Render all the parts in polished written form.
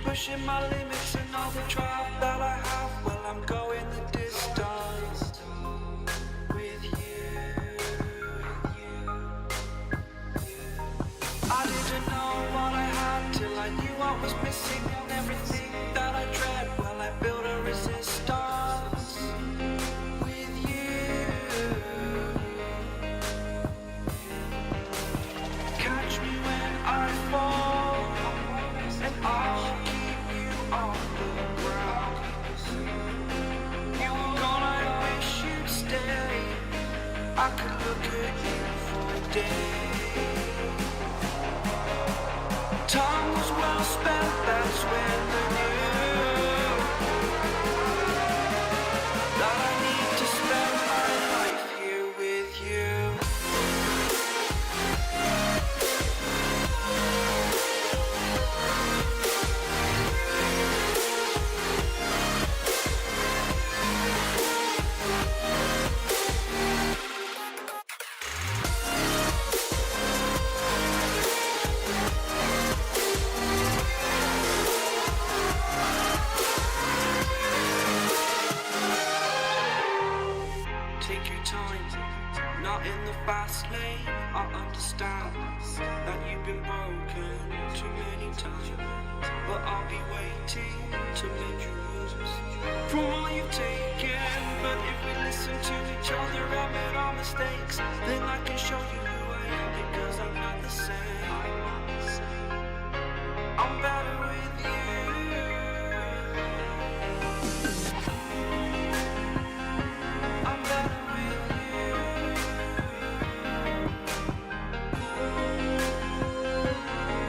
Pushing my limits and all the drive that I have. Well, I'm going the distance with you. I didn't know what I had till I knew I was missing, and everything that I dread, well, I built a resistance with you. Catch me when I fall, and I'll keep you on the ground. You were gone, I wish you'd stay. I could look at you for a day. Time was well spent, that's when I knew that I need to spend my life here with you. Fast lane, I understand that you've been broken too many times, but I'll be waiting to mend your wounds from all you've taken. But if we listen to each other and admit our mistakes, then I can show you who I am, because I'm not the same. I'm better with you. I'm better with you.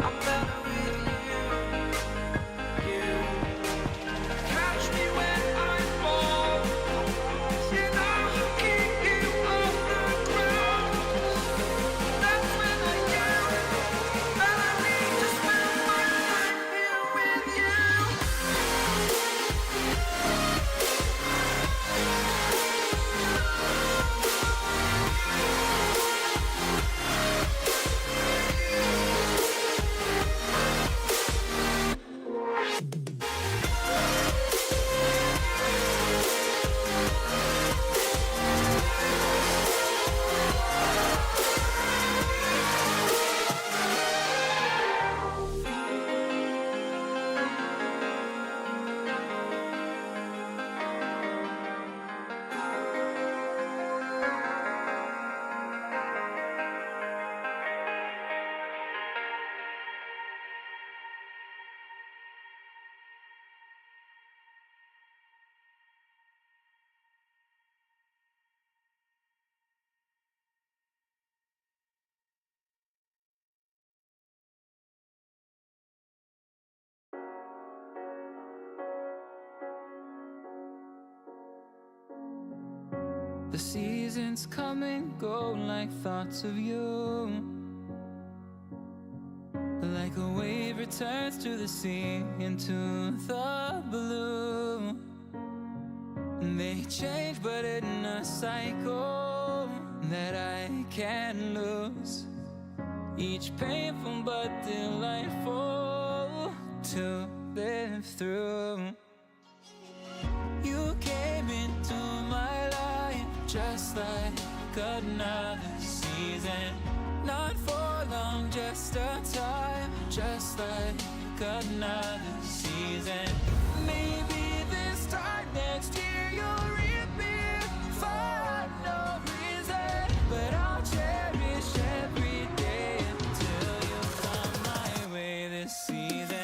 I'm better with you, you. Catch me when I fall, and I'll keep you off the ground. That's when I knew The seasons come and go like thoughts of you. Like a wave returns to the sea, into the blue. They change but in a cycle that I can't lose. Each painful but delightful to live through. You came into my life just like another season. Not for long, just a time, just like another season. Maybe this time next year you'll reappear for no reason, but I'll cherish every day until you come my way this season.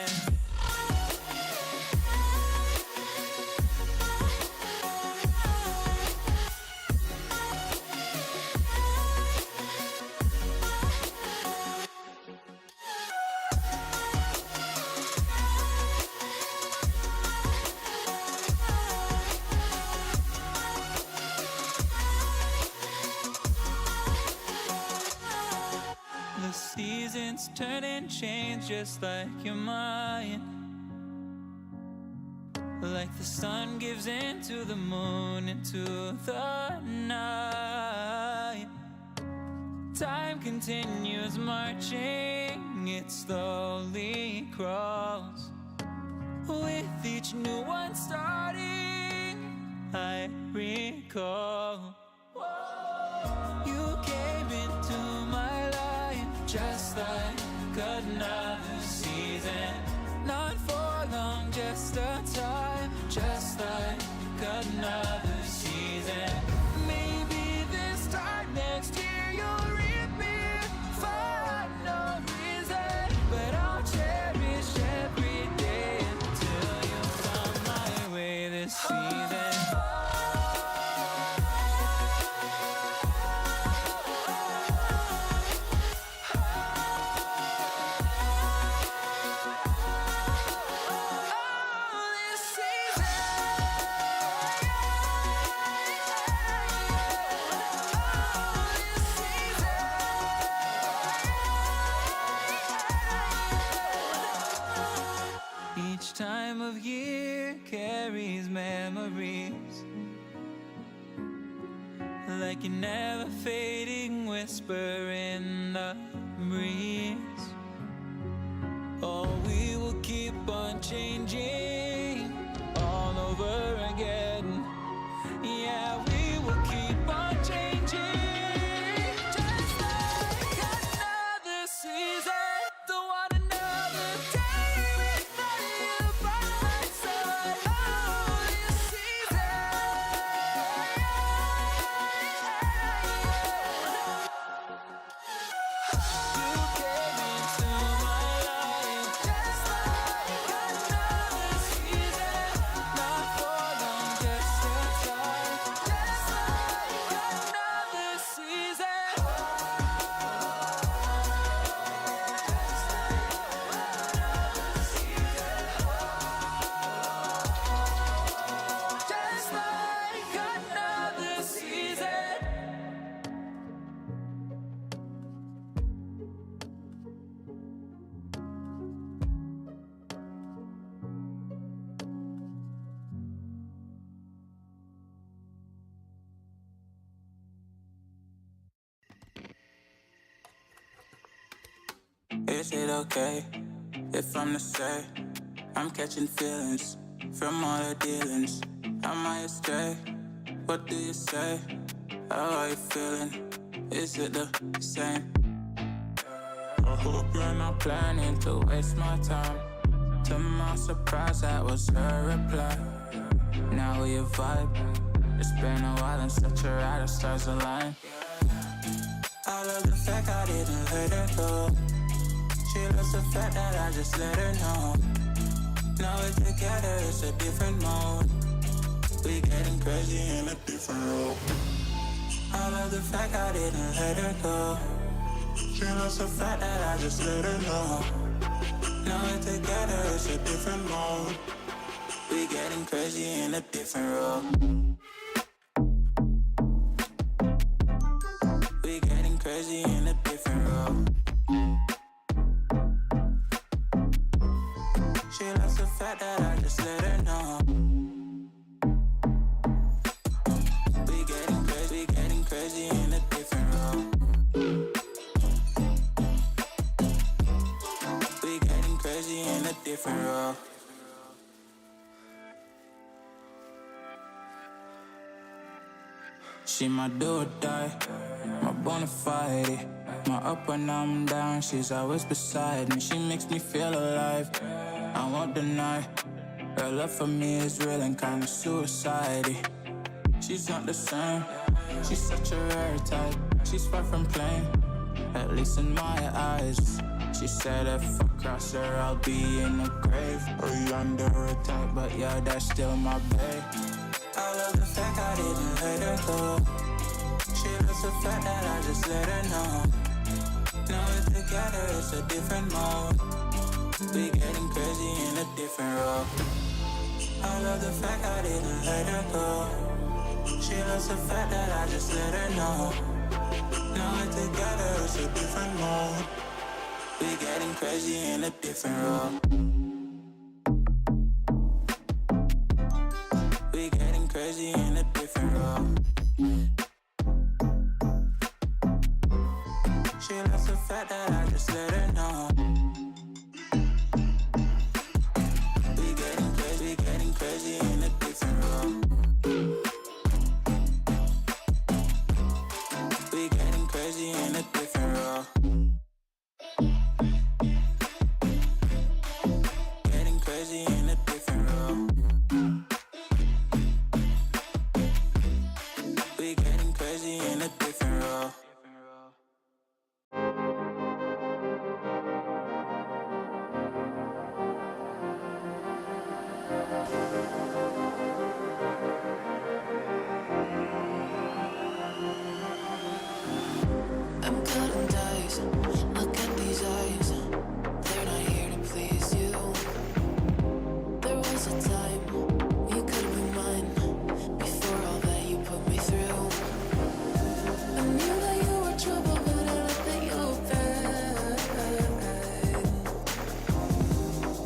The seasons turn and change just like your mind. Like the sun gives into the moon, into the night. Time continues marching, it slowly crawls. With each new one starting, I recall. You came into my life just like another season. Not for long, just a time, just like another season. Maybe this time next year you'll reappear for no reason, but I'll cherish every day until you come my way this season. Each time of year carries memories, like a never fading whisper in the breeze. Oh, we will keep on changing all over again. Yeah, we will keep on changing, just like another season. Don't want another day without you by my side. Oh, this season. You came into my life just like another season. Not for long, just a time, just like another season. Just like another season. Is it okay if I'm to say I'm catching feelings from all the dealings? Am I astray? What do you say? How are you feeling? Is it the same? I hope you're not planning to waste my time. To my surprise, that was her reply. Now we vibe. It's been a while and such a ride, the stars align. I love the fact I didn't let her go. She loves the fact that I just let her know. Now we're together, it's a different mode. We getting crazy in a different role. I love the fact I didn't let her go. She loves the fact that I just let her know. Now we're together, it's a different mode. We getting crazy in a different role. She loves the fact that I just let her know. We getting crazy in a different role. We getting crazy in a different role. She my do or die, my bona fide. My up when I'm down, she's always beside me. She makes me feel alive, I won't deny. Her love for me is real and kinda suicide-y. She's not the same, she's such a rare type. She's far from plain, at least in my eyes. She said if I cross her, I'll be in the grave or under attack, but yeah, that's still my babe. I love the fact I didn't let her go. She loves the fact that I just let her know. Now we're together, it's a different mode. We getting crazy in a different role. I love the fact I didn't let her go. She loves the fact that I just let her know. Now we're together, it's a different mode. We getting crazy in a different role. We getting crazy in a different role. She loves the fact that I just let her know. We getting crazy in a different role. We getting crazy in a different role. Getting crazy in a different role. We getting crazy in a different role. I'm cutting dice. Look at these eyes. They're not here to please you. There was a time you could have been mine before all that you put me through. I knew that you were trouble, but I let that you were bad.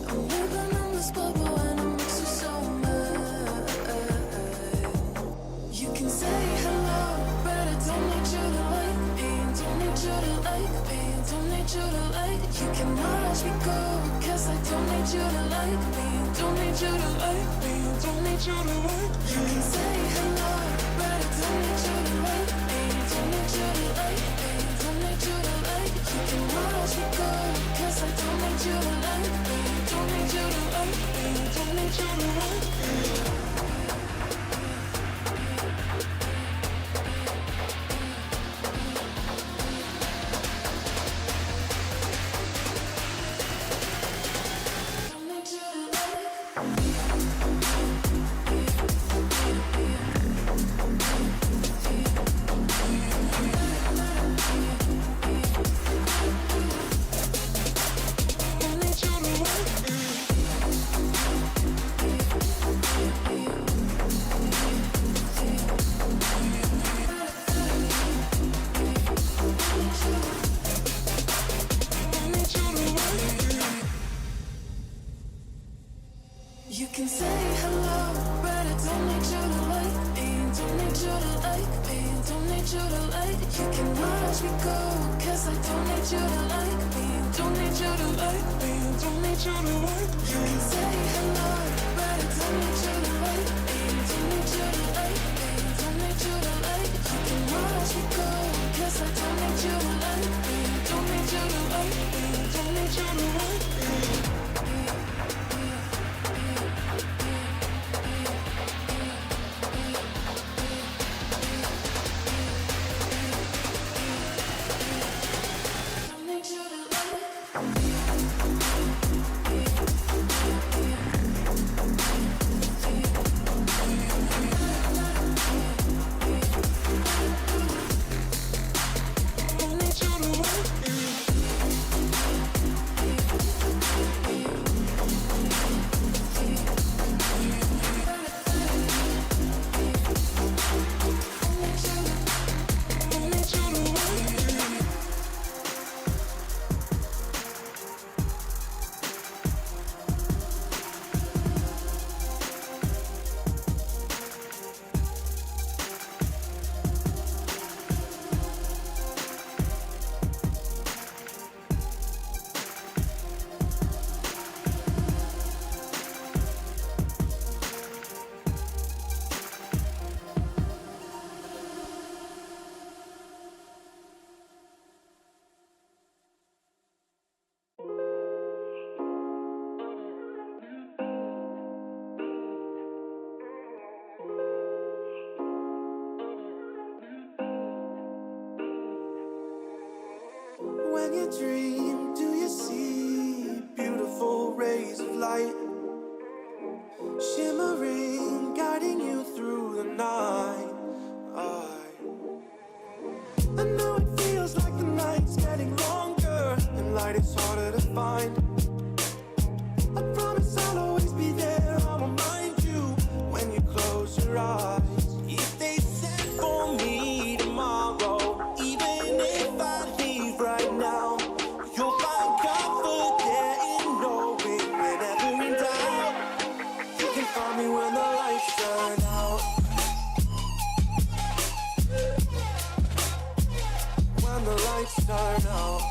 I'm living in this bubble and it makes you so mad. You can say hello, but I don't need you to like me. Don't need you to like me. Don't need you to like. You can watch me go, 'cause I don't need you to like me. Don't need you to like me. Don't need you to like. You can say hello, but I don't need you to like me. Don't need you to like me. Don't need you to like. You can watch me go, 'cause I don't need you to like me. Don't need you to like me. Don't need you to like me. You can say hello, but I don't need you to like me. Don't need you to like me. Don't need you to like. You can watch me go, 'cause I don't need you to like me. Don't need you to like me. Don't need you to like. You can say hello, but I don't need you to like me. Don't need you to like me. Don't need you to like. You can watch me go, 'cause I don't need you to like me. Don't need you to like me. Don't need you to like me. Don't need you to like. When you dream, do you see beautiful rays of light shimmering, guiding you through the night? I know it feels like the night's getting longer and light is harder to find. I promise I'll always be there, I'll remind you when you close your eyes. If they said for me tomorrow, even if I leave right now, you'll find comfort there in knowing whenever in doubt, you can find me when the lights turn out. When the lights turn out.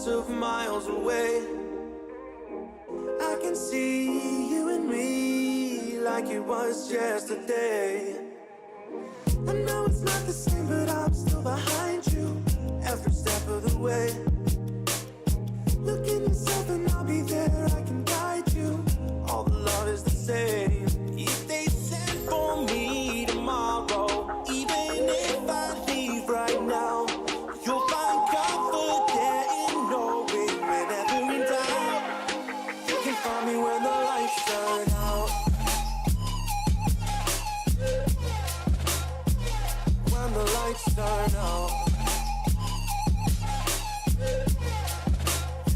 Of miles away, I can see you and me like it was yesterday. I know it's not the same, but I'm still behind you every step of the way. Look in yourself and I'll be there, I can guide you. All the love is the same. If they said for me tomorrow, even if I leave right now, you'll find comfort there in knowing whenever in doubt, you can find me when the lights turn out. When the lights turn out,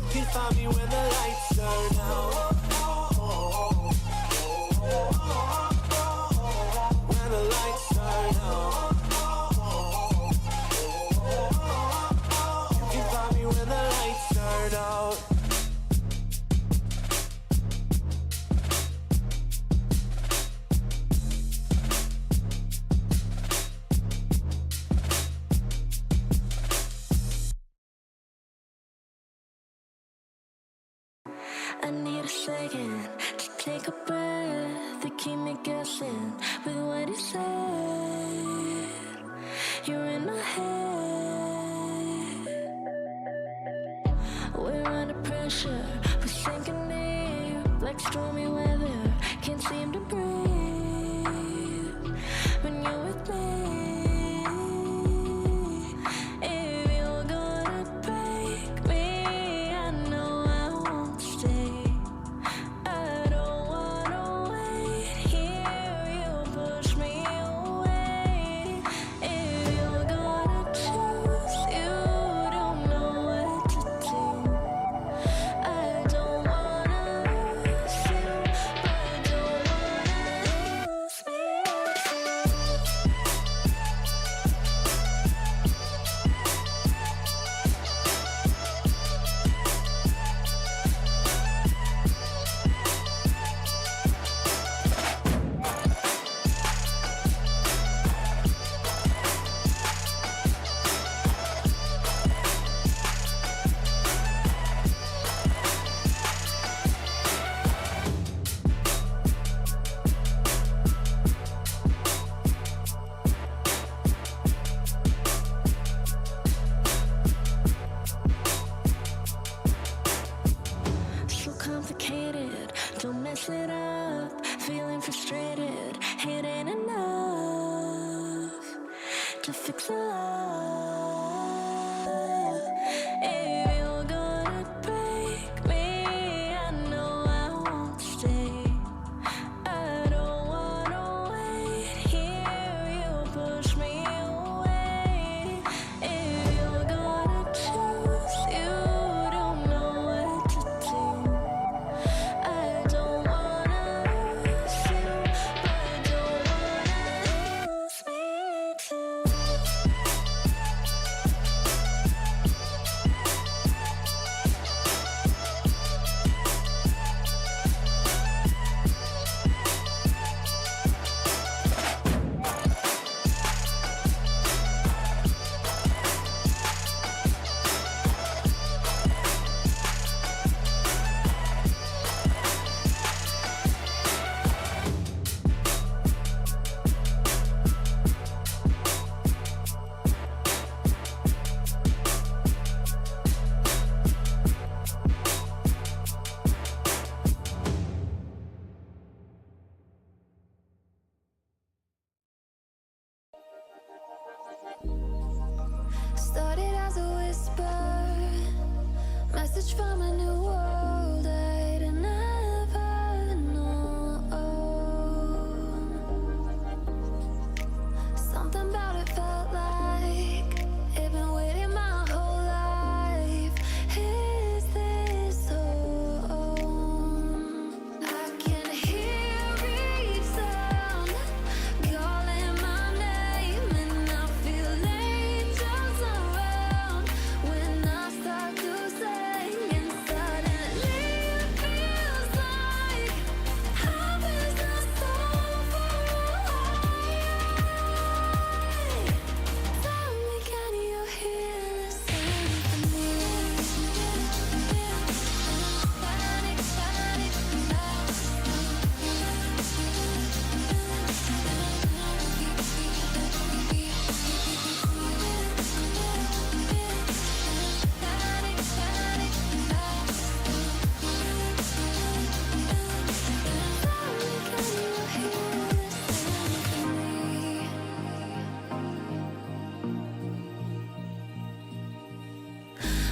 you can find me when the lights turn out. When the lights turn out, you can find me when the lights turn out. I need a second to take a breath, to keep me guessing with what you said. You're in my head. We're under pressure, we're sinking deep like stormy weather. Can't seem to breathe when you're with me. If you're gonna break me, I know I won't stay. I don't wanna wait here, you push me away. If you're gonna choose, you don't know what to do. I don't wanna lose you, but I don't wanna lose me too. So complicated, don't mess it up. Feeling frustrated, it ain't enough to fix a love. If you're gonna break me, I know I won't stay. I don't wanna wait here, you push me away. If you're gonna choose, you don't know what to do. I don't wanna lose you, but I don't wanna lose me too. message from a new world I'd never known. Something about it felt like it'd been waiting my whole life. Is this home? I can hear each sound calling my name, and I feel angels around when I start to sing, and suddenly it feels like heaven's not so far away. Tell me, can you hear the symphony? Panic, panic,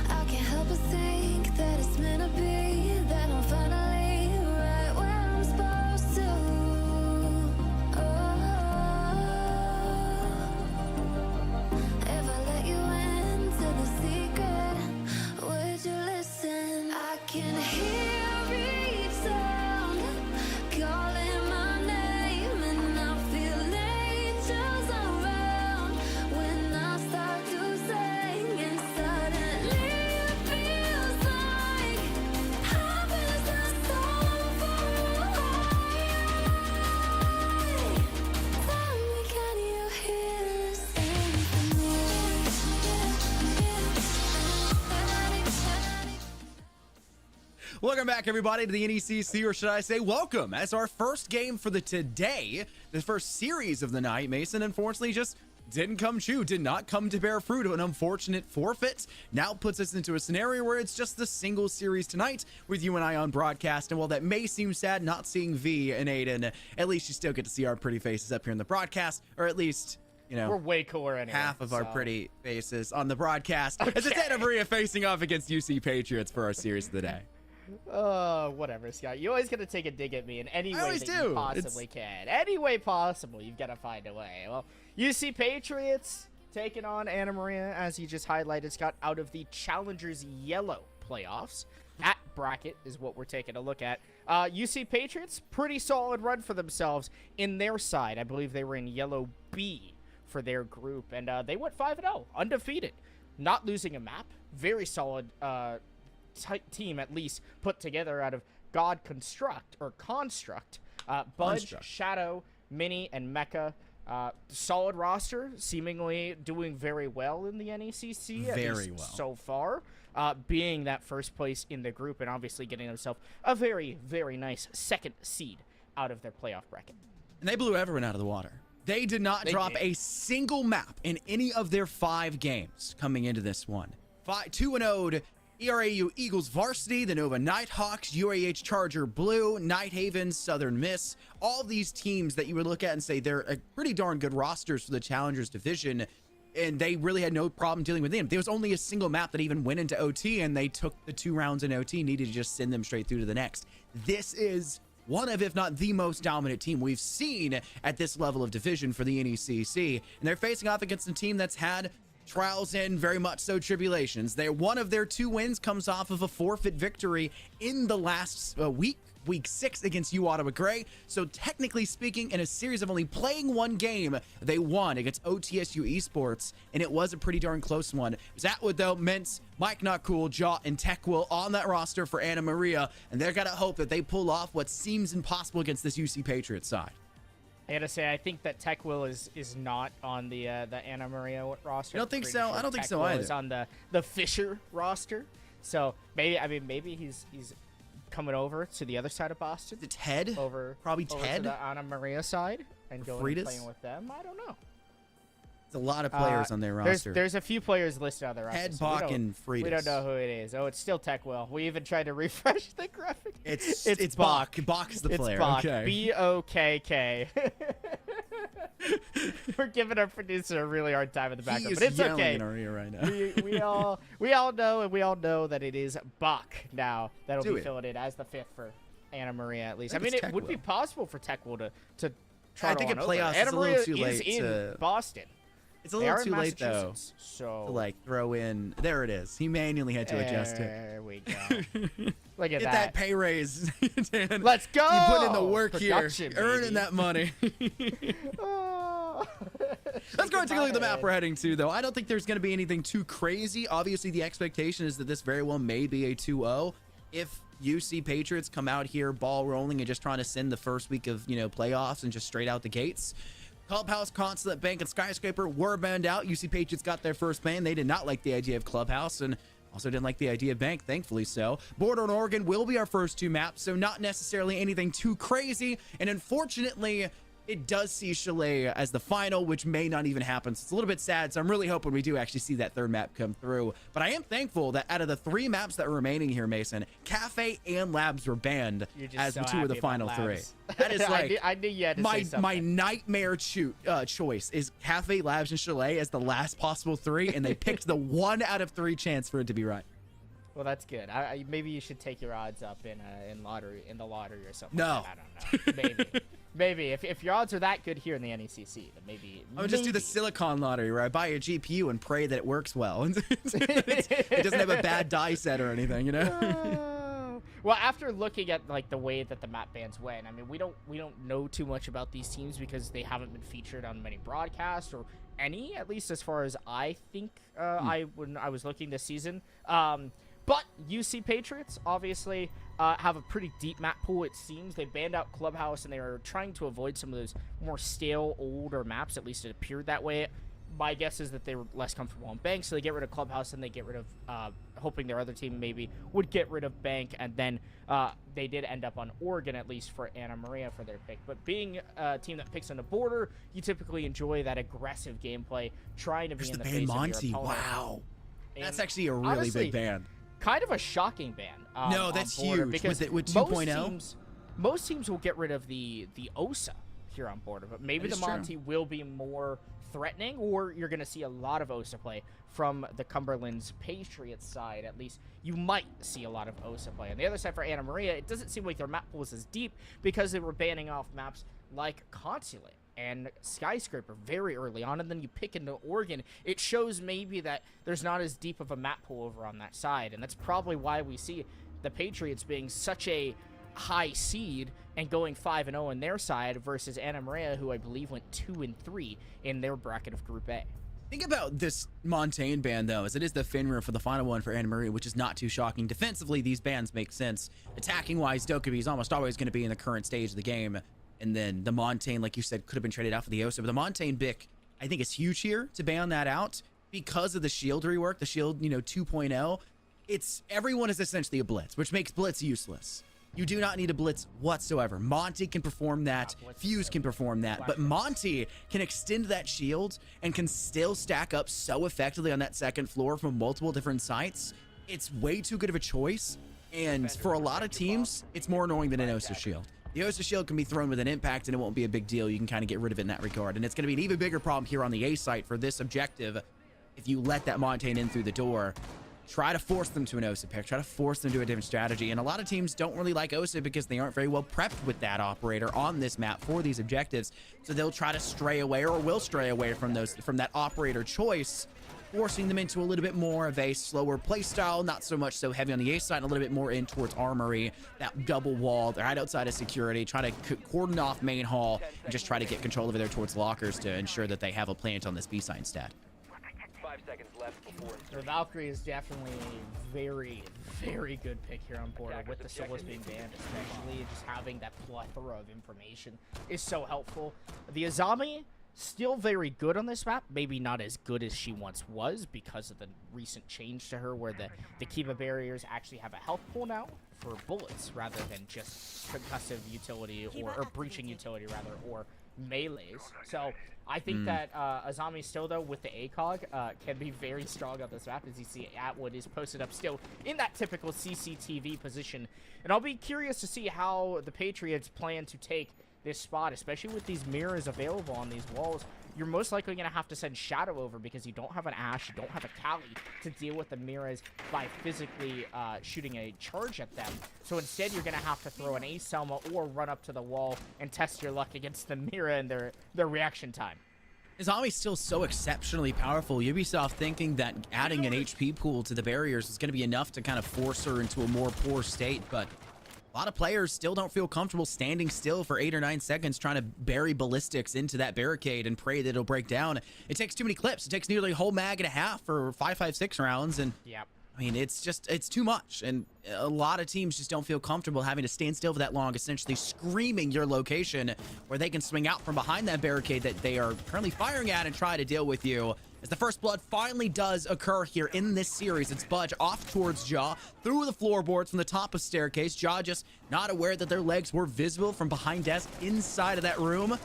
I can't help but think that it's meant to be, that I'm finally right where I'm supposed to. If I let you into the secret, would you listen? I can hear each sound calling my name, and I feel angels around when I start to sing, and suddenly it feels like heaven's not so far away. Tell me, can you hear the symphony? Panic, panic. Welcome back, everybody, to the NECC, or should I say welcome, as our first game for the first series of the night. Mason, unfortunately, just did not come to bear fruit. An unfortunate forfeit now puts us into a scenario where it's just the single series tonight with you and I on broadcast. And while that may seem sad not seeing V and Aiden, at least you still get to see our pretty faces up here in the broadcast, or at least, you know, We're way cooler anyway. half of our so. pretty faces on the broadcast. As it's Santa Maria facing off against UC Patriots for our series of the day. Whatever, Scott. You're always gonna take a dig at me in any way always that do. you possibly can. Any way possible, you've got to find a way. Well, UC Patriots taking on Anna Maria, as you just highlighted, Scott, out of the Challengers Yellow playoffs. At bracket is what we're taking a look at. UC Patriots, pretty solid run for themselves in their side. I believe they were in Yellow B for their group, and they went 5-0, undefeated, not losing a map. Very solid team, at least put together out of God Construct or Construct, Budge, Construct. Shadow, Mini, and Mecha. Solid roster, seemingly doing very well in the NECC. at Very least well. so far. Being that first place in the group and obviously getting themselves a very, very nice second seed out of their playoff bracket. And they blew everyone out of the water. They did not drop a single map in any of their 5 games coming into this one. 2-0'd ERAU Eagles Varsity, the Nova Nighthawks, UAH Charger Blue, Night Havens, Southern Miss. All these teams that you would look at and say they're a pretty darn good rosters for the Challengers division, and they really had no problem dealing with them. There was only a single map that even went into OT, and they took the 2 rounds in OT, needed to just send them straight through to the next. This is one of, if not the most dominant team we've seen at this level of division for the NECC, and they're facing off against a team that's had trials and very much so tribulations. One of their 2 wins comes off of a forfeit victory in the last week 6 against U Ottawa Gray. So technically speaking, in a series of only playing 1 game, they won against OTSU Esports, and it was a pretty darn close one. It was Atwood, though, Mintz, Mike Not Cool, Jaw, and Techwill on that roster for Anna Maria, and they're gonna hope that they pull off what seems impossible against this UC Patriots side. I gotta say, I think that Techwill is not on the Anna Maria roster. You don't think Pretty so? sure I don't think so Techwill either. is on the Fisher roster. So maybe he's coming over to the other side of Boston. The Ted? Over Probably over Ted? to the Anna Maria side and going Freitas? and playing with them. I don't know. There's a lot of players on their roster. There's a few players listed on their roster. Ted, so we Bach, don't- and Freitas. We don't know who it is. Oh, it's still Techwill. We even tried to refresh the graphic. It's Bach. Bach is the player. It's Bach. Okay. B-O-K-K. We're giving our producer a really hard time in the He background, is but it's yelling okay. in our ear right now. we all know that it is Bach now that'll Do be it. filling in as the 5th for Anna Maria at least. I I mean, think it it's would be Techwell. possible for Techwell to try I to think in run over. playoffs Anna it's a little Maria too is late in to- Boston. It's a They little are in too late though Massachusetts, so to like throw in. There it is. He manually had to adjust it. There we go. Look at Get that pay raise, Dan. Let's go. You put in the work Production, here, earning baby. that money. Oh. Let's go and take a look at the map we're heading to, though. I don't think there's going to be anything too crazy. Obviously, the expectation is that this very well may be a 2-0. If UC Patriots come out here ball rolling and just trying to send the first week of, playoffs and just straight out the gates. Clubhouse, Consulate Bank, and Skyscraper were banned out. UC Patriots got their first ban. They did not like the idea of Clubhouse and also didn't like the idea of Bank, thankfully so. Border and Oregon will be our first 2 maps, so not necessarily anything too crazy. And unfortunately, it does see Chalet as the final, which may not even happen. So it's a little bit sad. So I'm really hoping we do actually see that 3rd map come through. But I am thankful that out of the 3 maps that are remaining here, Mason, Cafe and Labs were banned You're just as so 2 of happy the about final 3. Labs. That is like I knew you had to say my something. nightmare choice is Cafe, Labs, and Chalet as the last possible 3, and they picked the 1 out of 3 chance for it to be right. Well, that's good. Maybe you should take your odds up in the lottery or something. No. I don't know. Maybe if your odds are that good here in the NECC, then maybe. I would just do the Silicon lottery where I buy a GPU and pray that it works well. It doesn't have a bad die set or anything, Well, after looking at like the way that the map bans went, I mean, we don't know too much about these teams because they haven't been featured on many broadcasts or any, at least as far as I think when I was looking this season. But UC Patriots obviously have a pretty deep map pool, it seems. They banned out Clubhouse, and they are trying to avoid some of those more stale, older maps. At least it appeared that way. My guess is that they were less comfortable on Bank, so they get rid of Clubhouse, and they get rid of, hoping their other team maybe would get rid of Bank, and then they did end up on Oregon, at least for Anna Maria for their pick. But being a team that picks on the border, you typically enjoy that aggressive gameplay, trying to be in the face Monty. of your opponent. Wow. And That's actually a really honestly, big ban. Kind of a shocking ban. No, on that's Border huge. because With most 2.0? most teams will get rid of the OSA here on Border, but maybe That the is true. Monty will be more threatening, or you're going to see a lot of OSA play from the Cumberland's Patriots side. At least you might see a lot of OSA play. On the other side for Anna Maria, it doesn't seem like their map pool is as deep because they were banning off maps like Consulate and Skyscraper very early on, and then you pick into Oregon. It shows maybe that there's not as deep of a map pool over on that side, and that's probably why we see the Patriots being such a high seed and going 5-0 on their side versus Anna Maria, who I believe went 2-3 in their bracket of Group A. Think about this Montaigne ban, though, as it is the Finra for the final one for Anna Maria, which is not too shocking. Defensively, these bans make sense. Attacking-wise, Dokkaebi is almost always going to be in the current stage of the game. And then the Montaigne, like you said, could have been traded out for the OSA. But the Montaigne Bic, I think, is huge here to ban that out because of the shield rework, the shield, 2.0. Everyone is essentially a blitz, which makes blitz useless. You do not need a blitz whatsoever. Monty can perform that. Fuse can perform that. But Monty can extend that shield and can still stack up so effectively on that second floor from multiple different sites. It's way too good of a choice. And for a lot of teams, it's more annoying than an OSA shield. The OSA shield can be thrown with an impact and it won't be a big deal. You can kind of get rid of it in that regard. And it's going to be an even bigger problem here on the A site for this objective. If you let that Montaigne in through the door, try to force them to an OSA pick, try to force them to a different strategy. And a lot of teams don't really like OSA because they aren't very well prepped with that operator on this map for these objectives. So they'll try to stray away or will stray away from that operator choice, forcing them into a little bit more of a slower play style, not so much so heavy on the A side, and a little bit more in towards Armory, that double wall, right outside of security, try to cordon off main hall, and just try to get control over there towards lockers to ensure that they have a plant on this B side instead. 5 seconds left before The Valkyrie is definitely a very, very good pick here on Border, with the solos being banned especially. Just having that plethora of information is so helpful. The Azami, still very good on this map, maybe not as good as she once was because of the recent change to her where the Kiba barriers actually have a health pool now for bullets rather than just concussive utility or breaching utility rather, or melees. So I think that Azami still, though, with the ACOG, can be very strong on this map, as you see Atwood is posted up still in that typical CCTV position. And I'll be curious to see how the Patriots plan to take this spot, especially with these mirrors available on these walls. You're most likely going to have to send Shadow over because you don't have an Ashe, you don't have a Kali to deal with the mirrors by physically shooting a charge at them. So instead, you're going to have to throw an Ace Selma or run up to the wall and test your luck against the mirror and their reaction time. Zombie's still so exceptionally powerful. Ubisoft thinking that adding an HP pool to the barriers is going to be enough to kind of force her into a more poor state, but a lot of players still don't feel comfortable standing still for 8 or 9 seconds trying to bury ballistics into that barricade and pray that it'll break down. It takes too many clips. It takes nearly a whole mag and a half for 5.56 rounds, and yep. I mean, it's too much, and a lot of teams just don't feel comfortable having to stand still for that long, essentially screaming your location where they can swing out from behind that barricade that they are currently firing at and try to deal with you. As the first blood finally does occur here in this series, it's Budge off towards Jaw, through the floorboards from the top of staircase. Jaw just not aware that their legs were visible from behind desk inside of that room.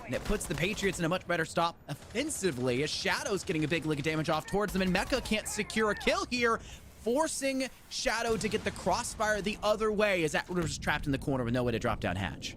And it puts the Patriots in a much better stop offensively as Shadow's getting a big lick of damage off towards them, and NECC can't secure a kill here, forcing Shadow to get the crossfire the other way as Atwood was trapped in the corner with no way to drop down hatch.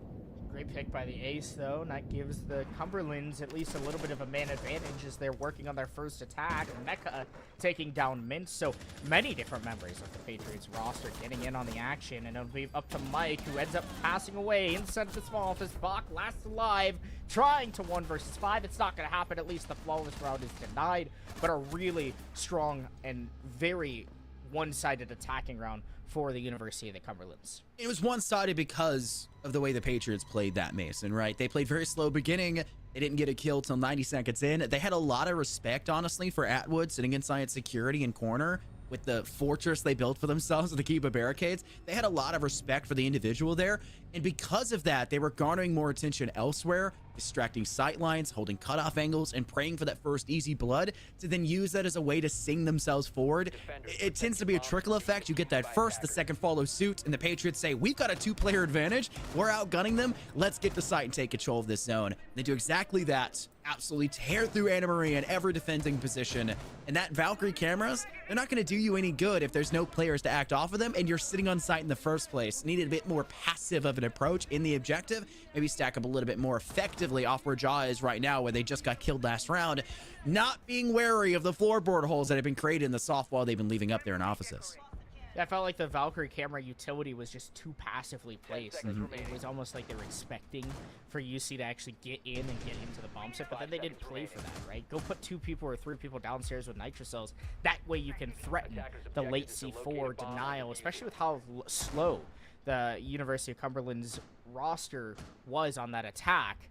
Great pick by the Ace, though, and that gives the Cumberlands at least a little bit of a man advantage as they're working on their first attack. NECC taking down Mint, so many different members of the Patriots roster getting in on the action, and it'll be up to Mike, who ends up passing away inside the small office. Bach last alive, trying to 1 versus 5. It's not going to happen. At least the flawless round is denied, but a really strong and very one-sided attacking round for the University of the Cumberlands. It was one-sided because of the way the Patriots played that, Mason, right? They played very slow beginning. They didn't get a kill till 90 seconds in. They had a lot of respect, honestly, for Atwood sitting inside security and corner with the fortress they built for themselves with the Kiba barricades. They had a lot of respect for the individual there, and because of that, they were garnering more attention elsewhere, distracting sight lines, holding cutoff angles, and praying for that first easy blood to then use that as a way to sing themselves forward. It tends to be a trickle effect. You get that first, the second follows suit, and the Patriots say, we've got a 2-player advantage. We're outgunning them. Let's get the site and take control of this zone. They do exactly that. Absolutely tear through Anna Maria in every defending position. And that Valkyrie cameras, they're not going to do you any good if there's no players to act off of them and you're sitting on site in the first place. Needed a bit more passive of an approach in the objective. Maybe stack up a little bit more effectively off where Jaw is right now, where they just got killed last round. Not being wary of the floorboard holes that have been created in the soft wall they've been leaving up there in offices. Yeah, I felt like the Valkyrie camera utility was just too passively placed. Like, it was almost like they were expecting for UC to actually get in and get into the bomb set, but then they didn't play for that, right? Go put 2 people or 3 people downstairs with nitro cells. That way you can threaten the late C4 denial, especially with how slow the University of Cumberland's roster was on that attack.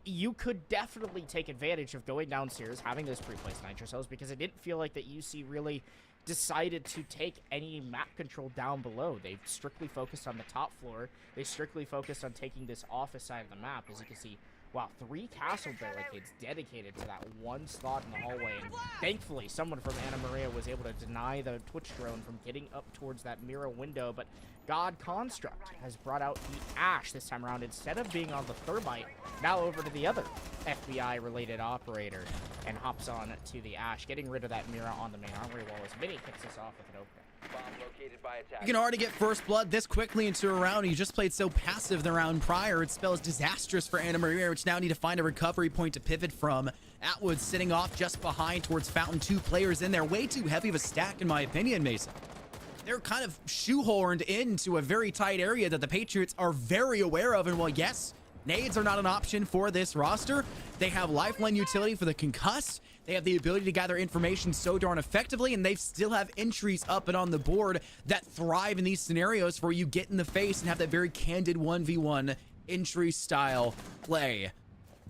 You could definitely take advantage of going downstairs, having those pre-placed nitro cells, because it didn't feel like that UC really decided to take any map control down below. They strictly focused on the top floor. They strictly focused on taking this office side of the map. As you can see, wow, 3 castle barricades dedicated to that one slot in the hallway. And thankfully, someone from Anna Maria was able to deny the Twitch drone from getting up towards that mirror window. But God Construct has brought out the Ashe this time around. Instead of being on the Thermite, now over to the other FBI-related operator and hops on to the Ashe, getting rid of that mirror on the main armory wall as Mini kicks us off with an opener. Bomb located by attack. You can already get first blood this quickly into a round. You just played so passive the round prior. It spells disastrous for Anna Maria, which now need to find a recovery point to pivot from. Atwood sitting off just behind towards Fountain. 2 players in there. Way too heavy of a stack, in my opinion, Mason. They're kind of shoehorned into a very tight area that the Patriots are very aware of. And while, yes, nades are not an option for this roster, they have lifeline utility for the concussed. They have the ability to gather information so darn effectively, and they still have entries up and on the board that thrive in these scenarios where you get in the face and have that very candid 1v1 entry style play.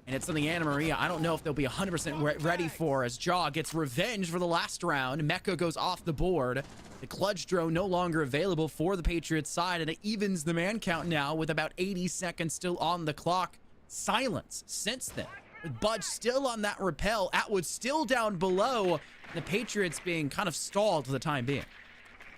And it's something Anna Maria, I don't know if they'll be 100% ready for, as Jaw gets revenge for the last round. NECC goes off the board. The clutch drone no longer available for the Patriots side, and it evens the man count now with about 80 seconds still on the clock. Silence since then. With Budge still on that rappel, Atwood still down below, the Patriots being kind of stalled for the time being.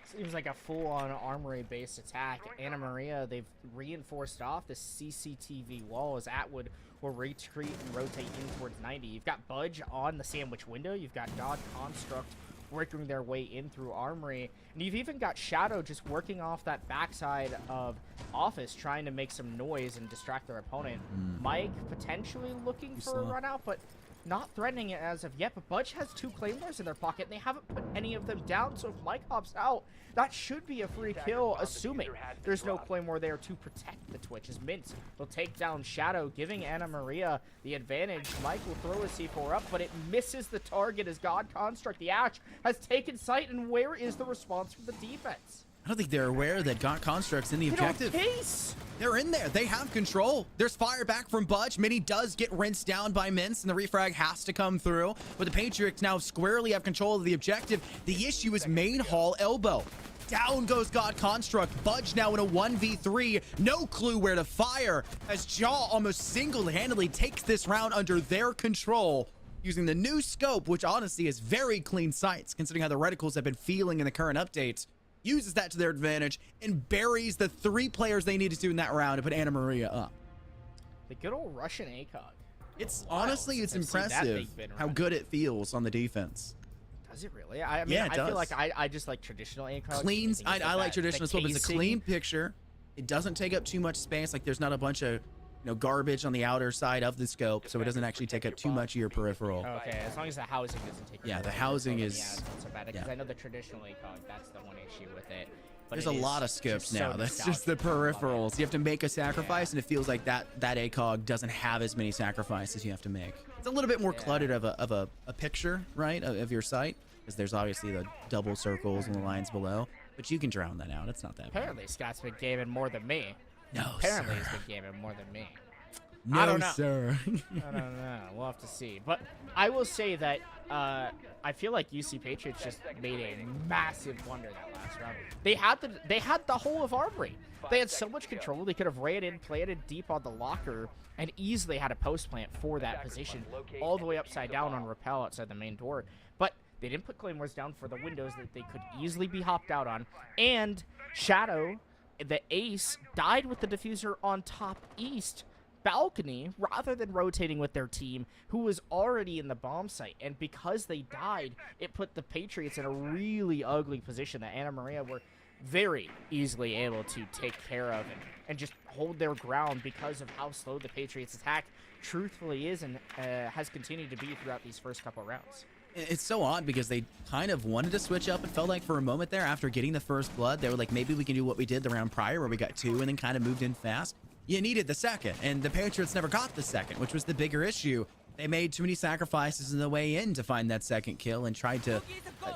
Seems like a full-on armory-based attack. Anna Maria, they've reinforced off the CCTV wall as Atwood will retreat and rotate in towards 90. You've got Budge on the sandwich window. You've got God Construct working their way in through Armory. And you've even got Shadow just working off that backside of Office, trying to make some noise and distract their opponent. Mike potentially looking for a run out, but not threatening it as of yet. But Budge has 2 Claymores in their pocket, and they haven't put any of them down. So if Mike hops out, that should be a free kill, assuming there's no Claymore there to protect the Twitch. As Mint will take down Shadow, giving Anna Maria the advantage. Mike will throw a C4 up, but it misses the target as God Construct, the Ash, has taken sight. And where is the response from the defense? I don't think they're aware that God Construct's in the objective. Case. They're in there. They have control. There's fire back from Budge. Mini does get rinsed down by Mince, and the refrag has to come through. But the Patriots now squarely have control of the objective. The issue is main hall elbow. Down goes God Construct. Budge now in a 1v3. No clue where to fire, as Jaw almost single-handedly takes this round under their control, using the new scope, which honestly is very clean sights, considering how the reticles have been feeling in the current updates. Uses that to their advantage and buries the 3 players they needed to in that round to put Anna Maria up. The good old Russian ACOG. It's honestly, it's impressive how good it feels on the defense. Does it really? I mean, Yeah, it I feel does. like I just like traditional ACOG. Clean. I like traditional as well, but it's a casing. clean picture. It doesn't take up too much space. Like there's not a bunch of garbage on the outer side of the scope, so it doesn't actually take up too much of your peripheral. Okay, as long as the housing doesn't take. Yeah, up the your housing peripheral, is- then yeah, it's not so bad. Because yeah. I know the traditional ACOG, that's the one issue with it. But There's it a is lot of scopes just so now. That's just the nostalgic. peripherals. You have to make a sacrifice, and it feels like that ACOG doesn't have as many sacrifices you have to make. It's a little bit more cluttered of a picture, right, of your site, because there's obviously the double circles and the lines below. But you can drown that out. It's not that bad. Apparently, Scott's been gaming more than me. No, Apparently, sir. he's been gaming more than me. No, I don't know. sir. I don't know. We'll have to see. But I will say that I feel like UC Patriots just made a massive blunder that last round. They had the whole of Armory. They had so much control. They could have ran in, planted deep on the locker, and easily had a post plant for that position, all the way upside down on rappel outside the main door. But they didn't put Claymores down for the windows that they could easily be hopped out on. And Shadow, the ace, died with the diffuser on top east balcony rather than rotating with their team, who was already in the bomb site. And because they died, it put the Patriots in a really ugly position that Anna Maria were very easily able to take care of and just hold their ground because of how slow the Patriots attack truthfully is and has continued to be throughout these first couple rounds. It's so odd because they kind of wanted to switch up. It felt like for a moment there after getting the first blood, they were like, maybe we can do what we did the round prior where we got 2 and then kind of moved in fast. You needed the second, and the Patriots never got the second, which was the bigger issue. They made too many sacrifices in the way in to find that second kill and tried to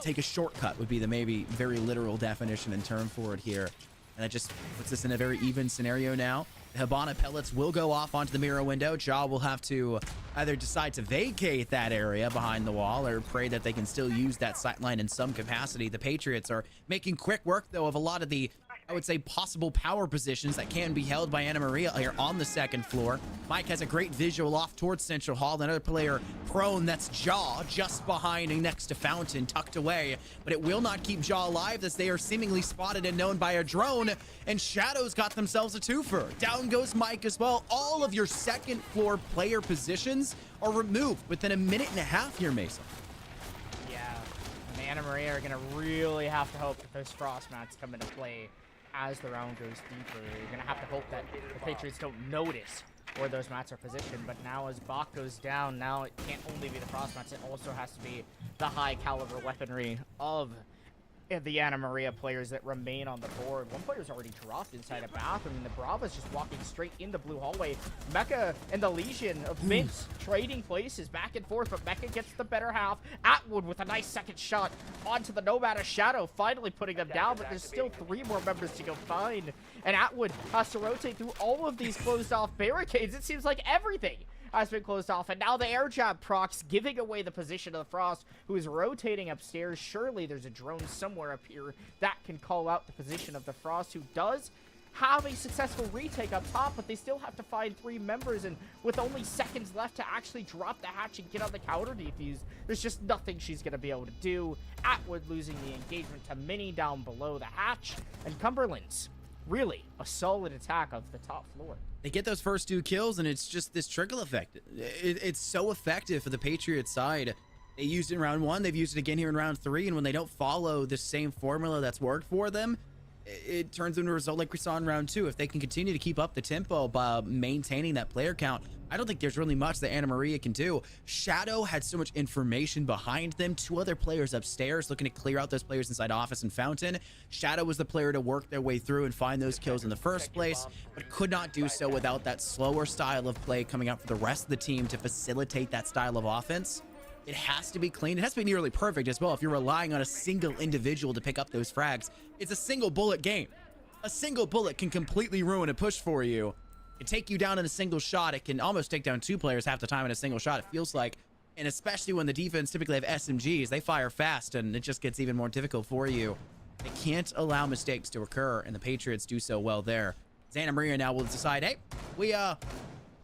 take a shortcut, would be the maybe very literal definition and term for it here. And that just puts us in a very even scenario now. The Hibana pellets will go off onto the mirror window. Jaw will have to either decide to vacate that area behind the wall or pray that they can still use that sightline in some capacity. The Patriots are making quick work, though, of a lot of the, I would say, possible power positions that can be held by Anna Maria here on the second floor. Mike has a great visual off towards Central Hall. Another player prone, that's Jaw, just behind and next to Fountain, tucked away. But it will not keep Jaw alive as they are seemingly spotted and known by a drone. And Shadow's got themselves a twofer. Down goes Mike as well. All of your second floor player positions are removed within a minute and a half here, Mason. Yeah, and Anna Maria are going to really have to hope that those frost mats come into play as the round goes deeper. You're going to have to hope that the Patriots don't notice where those mats are positioned. But now as Bach goes down, now it can't only be the frost mats, it also has to be the high caliber weaponry of the Anna Maria players that remain on the board. One player's already dropped inside a bathroom, and the Brava's just walking straight in the blue hallway. Mecca and the Legion of Mints trading places back and forth, but Mecca gets the better half. Atwood with a nice second shot onto the Nomad of Shadow, finally putting them down, but there's still 3 more members to go find. And Atwood has to rotate through all of these closed off barricades. It seems like everything has been closed off, and now the air jab procs, giving away the position of the Frost, who is rotating upstairs. Surely there's a drone somewhere up here that can call out the position of the Frost, who does have a successful retake up top, but they still have to find 3 members, and with only seconds left to actually drop the hatch and get on the counter defuse, there's just nothing she's going to be able to do. Atwood losing the engagement to Mini down below the hatch, and Cumberland's really a solid attack of the top floor. They get those first 2 kills, and it's just this trickle effect. It's so effective for the Patriots side. They used it in round 1. They've used it again here in round 3. And when they don't follow the same formula that's worked for them, it turns into a result like we saw in round 2. If they can continue to keep up the tempo by maintaining that player count, I don't think there's really much that Anna Maria can do. Shadow had so much information behind them. 2 other players upstairs looking to clear out those players inside Office and Fountain. Shadow was the player to work their way through and find those kills in the first place, but could not do so without that slower style of play coming out for the rest of the team to facilitate that style of offense. It has to be clean. It has to be nearly perfect as well. If you're relying on a single individual to pick up those frags, it's a single bullet game. A single bullet can completely ruin a push for you. It can take you down in a single shot. It can almost take down 2 players half the time in a single shot, it feels like. And especially when the defense typically have SMGs, they fire fast and it just gets even more difficult for you. They can't allow mistakes to occur, and the Patriots do so well there. Anna Maria now will decide, hey, we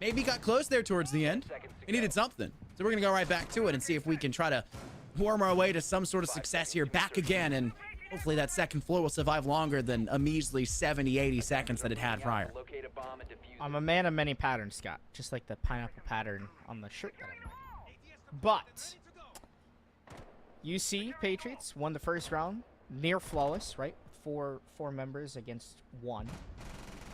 maybe got close there towards the end. We needed something. So we're going to go right back to it and see if we can try to worm our way to some sort of success here back again. And hopefully that second floor will survive longer than a measly 70, 80 seconds that it had prior. I'm a man of many patterns, Scott. Just like the pineapple pattern on the shirt that I'm wearing. But UC Patriots won the first round. Near flawless, right? Four members against 1.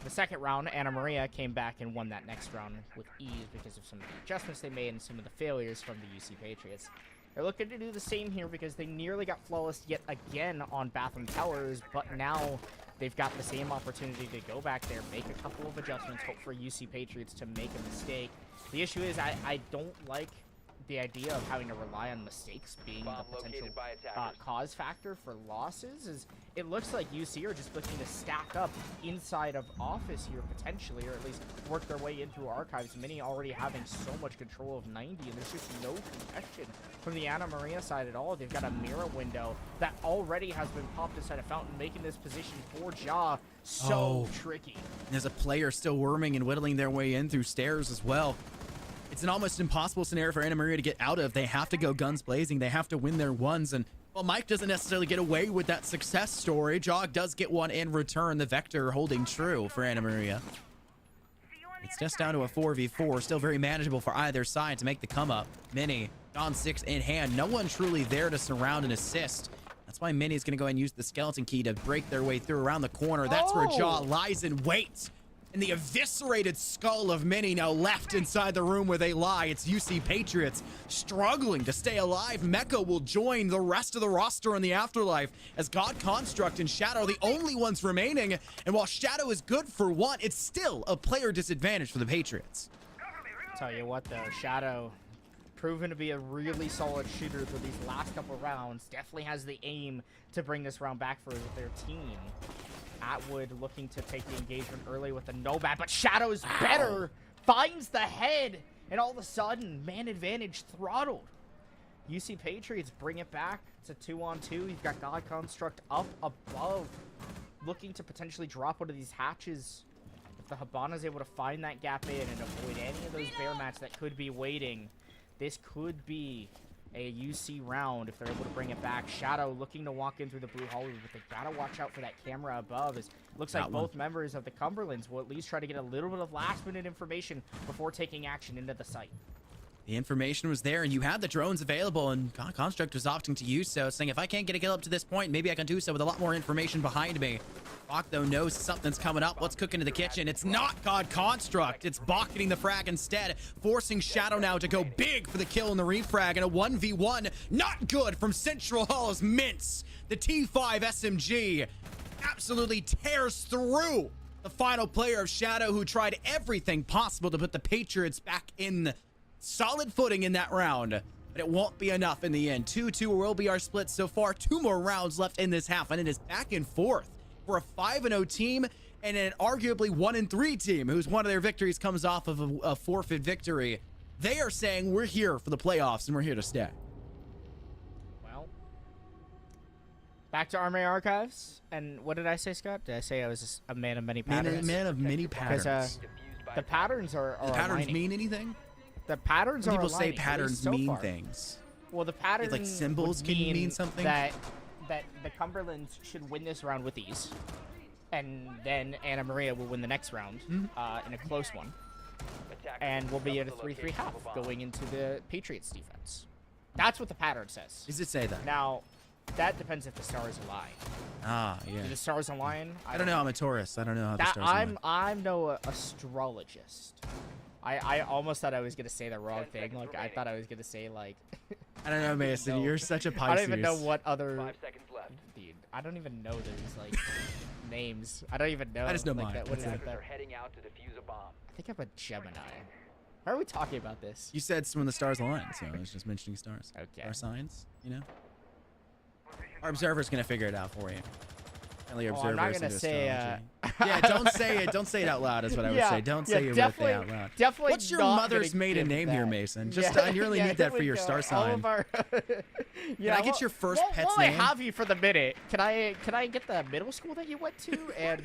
The second round, Anna Maria came back and won that next round with ease because of some of the adjustments they made and some of the failures from the UC Patriots. They're looking to do the same here because they nearly got flawless yet again on Bathroom Towers, but now they've got the same opportunity to go back there, make a couple of adjustments, hope for UC Patriots to make a mistake. The issue is I don't like the idea of having to rely on mistakes being the potential cause factor for losses. Is it looks like UC are just looking to stack up inside of Office here potentially, or at least work their way in through Archives. Many already having so much control of 90, and there's just no congestion from the Anna Maria side at all. They've got a mirror window that already has been popped inside a Fountain, making this position for Ja so tricky. There's a player still worming and whittling their way in through stairs as well. It's an almost impossible scenario for Anna Maria to get out of. They have to go guns blazing. They have to win their ones. And while Mike doesn't necessarily get away with that success story, Jog does get one in return. The Vector holding true for Anna Maria. It's just down to a 4v4. Still very manageable for either side to make the come up. Mini, Dawn 6 in hand. No one truly there to surround and assist. That's why Mini is going to go ahead and use the skeleton key to break their way through around the corner. That's where Jaw lies in wait. And the eviscerated skull of Mini now left inside the room where they lie. It's UC Patriots struggling to stay alive. Mecha will join the rest of the roster in the afterlife as God Construct and Shadow are the only ones remaining. And while Shadow is good for 1, it's still a player disadvantage for the Patriots. Tell you what though, Shadow proven to be a really solid shooter for these last couple rounds. Definitely has the aim to bring this round back for their team. Atwood looking to take the engagement early with the no-bat, but Shadow's better, finds the head, and all of a sudden, man advantage throttled. UC Patriots bring it back. It's a 2-on-2. You've got God Construct up above, looking to potentially drop one of these hatches. If the Habana's able to find that gap in and avoid any of those bear mats that could be waiting, this could be a UC round if they're able to bring it back. Shadow looking to walk in through the blue hallway, but they gotta watch out for that camera above. It looks like both members of the Cumberlands will at least try to get a little bit of last-minute information before taking action into the site. The information was there, and you had the drones available, and God Construct was opting to use so, saying if I can't get a kill up to this point, maybe I can do so with a lot more information behind me. Bach, though, knows something's coming up. What's cooking in the kitchen? It's not God Construct. It's Bach getting the frag instead, forcing Shadow now to go big for the kill in the refrag, and a 1v1. Not good from Central Hall's Mints. The T5 SMG absolutely tears through the final player of Shadow, who tried everything possible to put the Patriots back in solid footing in that round, but it won't be enough in the end. 2-2 will be our split so far. 2 more rounds left in this half, and it is back and forth for a 5-0 team and an arguably 1-3 team whose one of their victories comes off of a forfeit victory. They are saying we're here for the playoffs and we're here to stay. Well, back to Armory Archives. And what did I say, Scott? Did I say I was just a man of many patterns? Man of many patterns. Because the patterns are do patterns aligning. mean anything? The patterns When are people say aligning, patterns so mean far. things. Well, the patterns like symbols would can mean something? That the Cumberlands should win this round with ease, and then Anna Maria will win the next round in a close one, and we'll be at a 3-3 half going into the Patriots defense. That's what the pattern says. Does it say that? Now, that depends if the stars align. Ah, yeah. Do the stars align? I don't know. I'm a Taurus. I don't know how the That stars align. I'm no astrologist. I almost thought I was gonna say the wrong thing. Like I thought I was gonna say like. I don't know, Mason. You're such a Pisces. I don't even know what other. 5 seconds left. Dude, I don't even know these like names. I don't even know. I just know like, mine. What is it? Attackers are heading out to defuse a bomb. I think I'm a Gemini. Why are we talking about this? You said when the stars align, so I was just mentioning stars. Okay. Star signs, you know? Our observer's going to figure it out for you. Friendly Oh, I'm observer not is gonna into say, astrology. Yeah, don't say it. Don't say it out loud is what I would say. Don't say your birthday out loud. Definitely. What's your not mother's gonna maiden give name here, that. Mason? Just I really need that here for we your go. star All sign. of our I get your first pet's while name? I have you for the minute, can I get the middle school that you went to and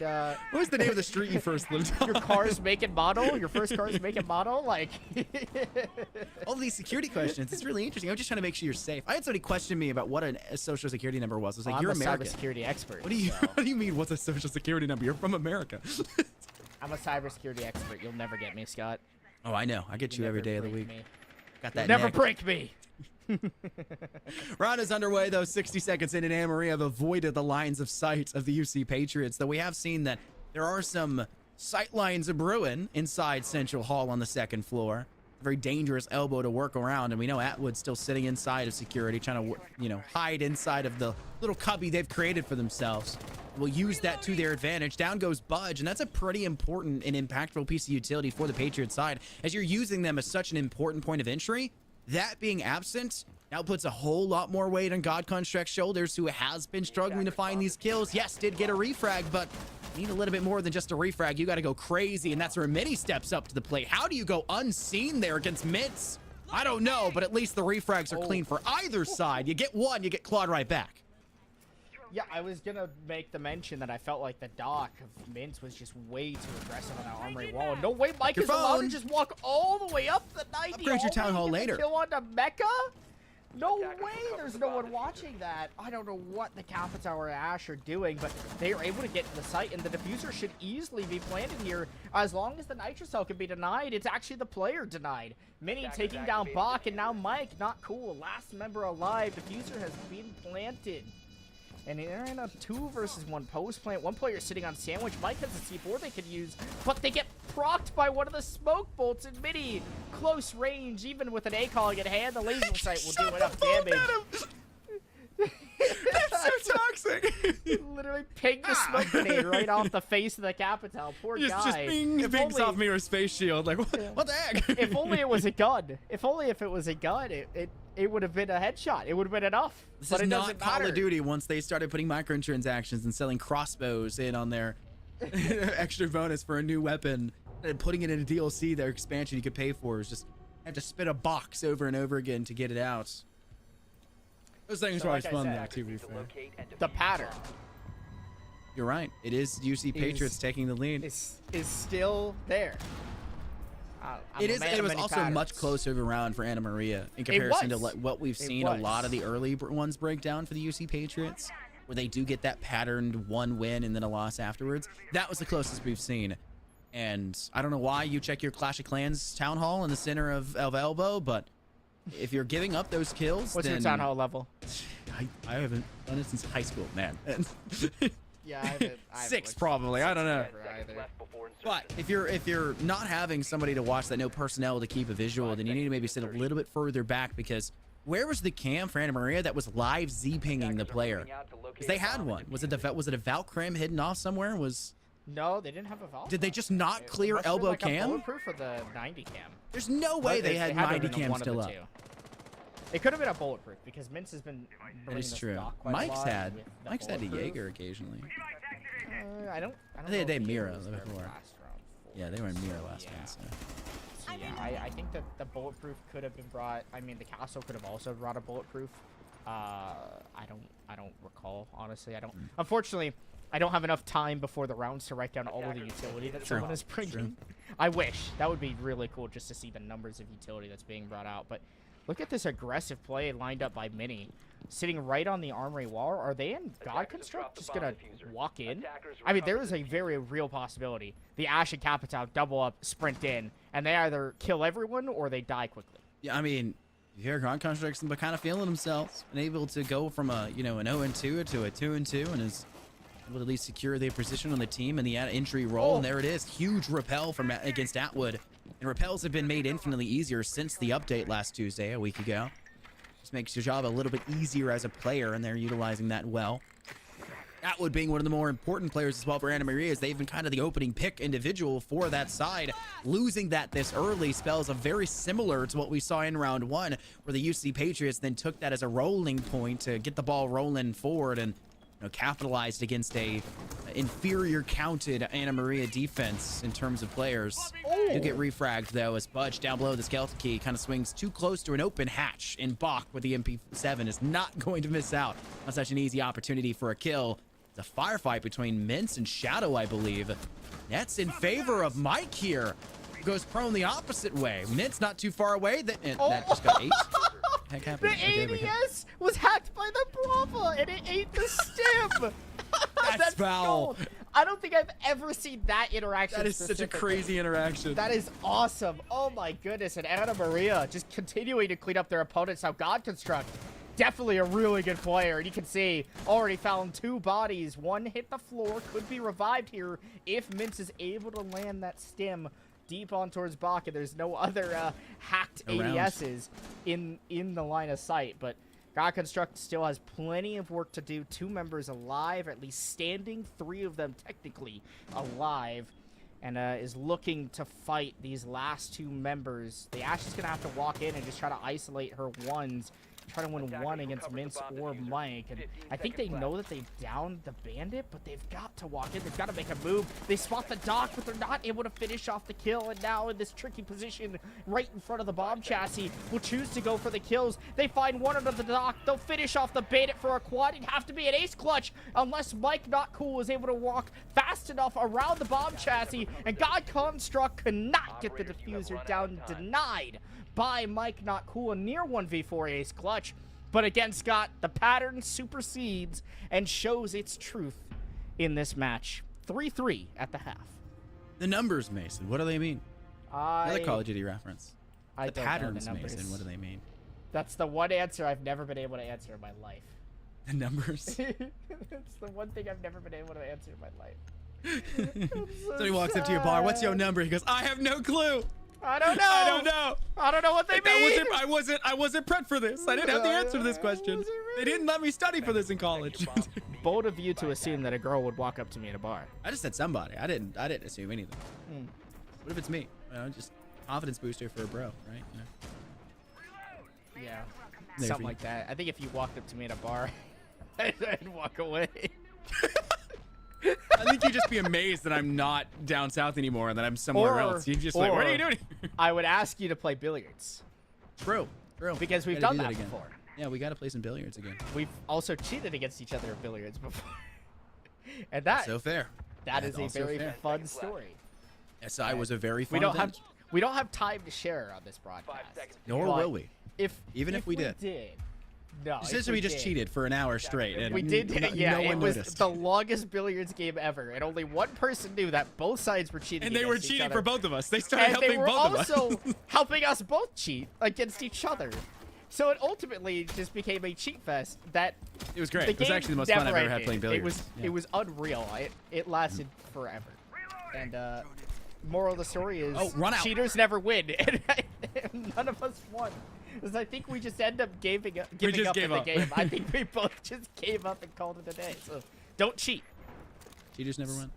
What was the name of the street you first lived on? your car's make and model, your first car's make and model, like. All these security questions. It's really interesting. I'm just trying to make sure you're safe. I had somebody question me about what a social security number was. I was like, I'm you're a American. cybersecurity expert. What do you so What do you mean? What's a social security number? You're from America. I'm a cybersecurity expert. You'll never get me, Scott. Oh, I know. I get you You'll every never day of the break week. me. Got You'll that. never neck. break me. Round is underway, though. 60 seconds in, and Anna Maria have avoided the lines of sight of the UC Patriots, though we have seen that there are some sight lines brewing inside Central Hall on the second floor. A very dangerous elbow to work around, and we know Atwood's still sitting inside of security, trying to, hide inside of the little cubby they've created for themselves. Will use that to their advantage. Down goes Budge, and that's a pretty important and impactful piece of utility for the Patriots side, as you're using them as such an important point of entry. That being absent now puts a whole lot more weight on God Construct's shoulders, who has been struggling to find these kills. Yes, did get a refrag, but need a little bit more than just a refrag. You got to go crazy, and that's where Minnie steps up to the plate. How do you go unseen there against Mitz? I don't know, but at least the refrags are clean for either side. You get one, you get clawed right back. Yeah, I was gonna make the mention that I felt like the dock of Mintz was just way too aggressive on that armory wall. No way Mike your is allowed to phone. just walk all the way up the 90. Upgrade your town hall only to get the later. Kill onto Mecca? No way, there's no one watching that. I don't know what the Kappa Tower Ash are doing, but they are able to get to the site, and the diffuser should easily be planted here. As long as the Nitro Cell can be denied, it's actually the player denied. Minnie taking down Bach, and now Mike, not cool. Last member alive, diffuser has been planted. And they're in a 2 versus 1 post plant. One player sitting on sandwich. Mike has a C4 they could use, but they get procced by one of the smoke bolts in Mini. Close range, even with an ACOG in hand, the laser sight will do enough damage. That's so toxic. Literally pinged the smoke grenade right off the face of the Capital. Poor guy. Just ping, If pings only- off me or a space shield. Like, what the heck? If only it was a gun. If it was a gun, it would have been a headshot. It would have been enough. This but is it not doesn't Call matter. of Duty once they started putting microtransactions and selling crossbows in on their extra bonus for a new weapon and putting it in a DLC, their expansion you could pay for is just have to spit a box over and over again to get it out. Those things are always like I fun said, though, to be fair. The pattern You're right. It is UC Patriots taking the lead. is still there. I'm It a is. man It of was many also patterns. much closer of a round for Anna Maria in comparison to was. what we've It seen. A was. lot of the early ones break down for the UC Patriots, where they do get that patterned one win and then a loss afterwards. That was the closest we've seen. And I don't know why you check your Clash of Clans town hall in the center of Elbow, but if you're giving up those kills, What's then your town hall level? I haven't done it since high school, man. Yeah, I haven't 6 probably. I don't know. either. But if you're not having somebody to watch that, no personnel to keep a visual, then you need to maybe sit a little bit further back, because where was the cam for Anna Maria that was live Z-pinging the player? Because they had one. Was it a Valcrim hidden off somewhere? No, they didn't have a valve. Did they just not It clear must have been elbow like a cam? bulletproof for the 90 cam. There's no way they had to have 90 been cam one of the still up. two. It could have been a bulletproof, because Mintz has been That bringing is this true. stock quite a Mike's lot had with the a bulletproof. Jaeger occasionally. I don't They had know if Mira Jaeger was before. their last round for. Yeah, they were in Mira last Yeah. one. So. So, yeah, I think that the bulletproof could have been brought. I mean, the castle could have also brought a bulletproof. I don't recall, honestly. I don't. Unfortunately, I don't have enough time before the rounds to write down all of the utility that someone is bringing. I wish. That would be really cool, just to see the numbers of utility that's being brought out. But look at this aggressive play lined up by Minnie. Sitting right on the armory wall. Are they in God Construct just gonna walk in? I mean, there is a very real possibility. The Ash and Capitao double up, sprint in, and they either kill everyone or they die quickly. Yeah, I mean, Here, Ground Construct's been kind of feeling themselves and able to go from a, you know, an 0-2 to a 2-2 and is able to at least secure their position on the team in the entry role. And there it is. Huge repel from against Atwood. And repels have been made infinitely easier since the update last Tuesday, a week ago. Just makes your job a little bit easier as a player, and they're utilizing that well. Atwood being one of the more important players as well for Anna Maria, as they've been kind of the opening pick individual for that side. Losing that this early spells a very similar to what we saw in round 1, where the UC Patriots then took that as a rolling point to get the ball rolling forward and, you know, capitalized against a inferior counted Anna Maria defense in terms of players. Do get refragged though, as Budge down below the skeleton key kind of swings too close to an open hatch, and Bach with the MP7 is not going to miss out on such an easy opportunity for a kill. It's a firefight between Mince and Shadow, I believe. That's in favor of Mike here. Goes prone the opposite way. Mince not too far away. That just got 8. Heck happened. The ADS was hacked by the Brava, and it ate the stim. That's foul. Gold. I don't think I've ever seen that interaction. That is such a crazy interaction. That is awesome. Oh my goodness. And Anna Maria just continuing to clean up their opponents. Now God Construct, definitely a really good player. And you can see already found 2 bodies. One hit the floor, could be revived here if Mince is able to land that stim deep on towards Bach, and there's no other hacked ADSs in the line of sight. But God Construct still has plenty of work to do. 2 members alive, at least standing, 3 of them technically alive, and is looking to fight these last 2 members. The Ash is going to have to walk in and just try to isolate her ones, try to win one against Mince or Mike. And I think they know that they've downed the bandit, but they've got to walk in. They've got to make a move. They spot the dock, but they're not able to finish off the kill. And now in this tricky position right in front of the bomb chassis, will choose to go for the kills. They find one under the dock. They'll finish off the bandit for a quad. It'd have to be an ace clutch unless Mike Not Cool is able to walk fast enough around the bomb chassis. And God Construct cannot get the diffuser down, denied by Mike Not Cool, a near 1v4 ace clutch. But again, Scott, the pattern supersedes and shows its truth in this match. 3-3 at the half. The numbers, Mason, what do they mean? Another Call of Duty reference. The patterns, know the numbers. Mason, what do they mean? That's the one answer I've never been able to answer in my life. The numbers? It's the one thing I've never been able to answer in my life. So he walks up to your bar. What's your number? He goes, I have no clue. I don't know. I don't know. I don't know what they mean. I wasn't prepped for this. I didn't have the answer to this question. They didn't let me study for this in college. Bold of you to assume that a girl would walk up to me at a bar. I just said somebody. I didn't assume anything. What if it's me? You know, just confidence booster for a bro, right? Yeah. Maybe. Something like that. I think if you walked up to me at a bar, I'd walk away. I think you'd just be amazed that I'm not down south anymore and that I'm somewhere else. You'd just like, what are you doing? I would ask you to play billiards. True. Because we've done that before. Yeah, we got to play some billiards again. We've also cheated against each other at billiards before. And that so fair. That is a very fun story. SI was a very fun event. We don't have time to share on this broadcast. Nor will we. Even if we did. No, essentially we just cheated for an hour straight. And we did, yeah. No it one was noticed. the longest billiards game ever, and only one person knew that both sides were cheating. And they were cheating for both of us. They started helping both of us. They were also helping us both cheat against each other. So it ultimately just became a cheat fest. It was great. It was actually the most fun I've ever had playing billiards. It was unreal. It lasted forever. And moral of the story is cheaters never win, and none of us won. Because I think we just end up giving up in the game. I think we both just gave up and called it a day. So don't cheat. Cheaters never win.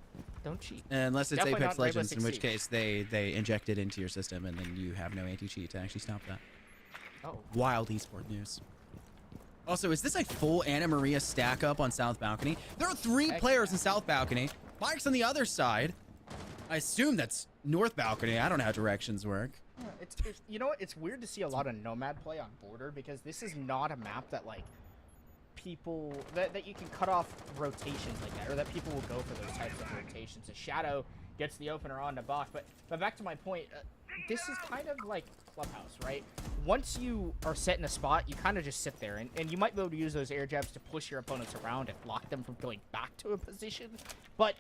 Don't cheat. Unless it's Definitely Apex Legends, in which case they inject it into your system and then you have no anti-cheat to actually stop that. Oh. Wild esport news. Also, is this a full Anna Maria stack up on South Balcony? There are 3 players in South Balcony. Mike's on the other side. I assume that's North Balcony. I don't know how directions work. It's you know what? It's weird to see a lot of Nomad play on Border because this is not a map that like people that you can cut off rotations like that, or that people will go for those types of rotations. A Shadow gets the opener on the Bach, but back to my point, this is kind of like Clubhouse, right? Once you are set in a spot, you kind of just sit there, and you might be able to use those air jabs to push your opponents around and block them from going back to a position, but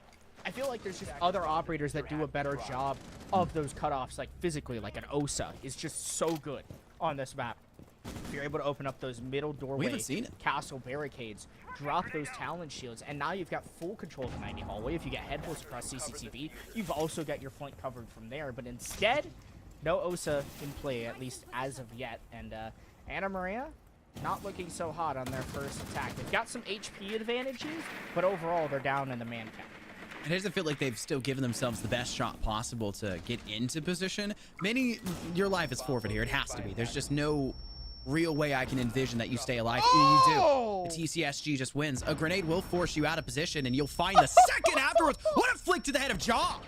I feel like there's just other operators that do a better job of those cutoffs, like physically, like an Osa is just so good on this map. if you're able to open up those middle doorway haven't seen it. castle barricades, drop those talent shields, and now you've got full control of the 90 hallway. If you get headholds across CCTV, you've also got your flank covered from there. But instead, no Osa in play, at least as of yet. And Anna Maria not looking so hot on their first attack. They've got some HP advantages, but overall they're down in the man count. It doesn't feel like they've still given themselves the best shot possible to get into position. Your life is forfeit here. It has to be. There's just no real way I can envision that you stay alive. Oh! You do. The TCSG just wins. A grenade will force you out of position, and you'll find the second afterwards. What a flick to the head of Jaw!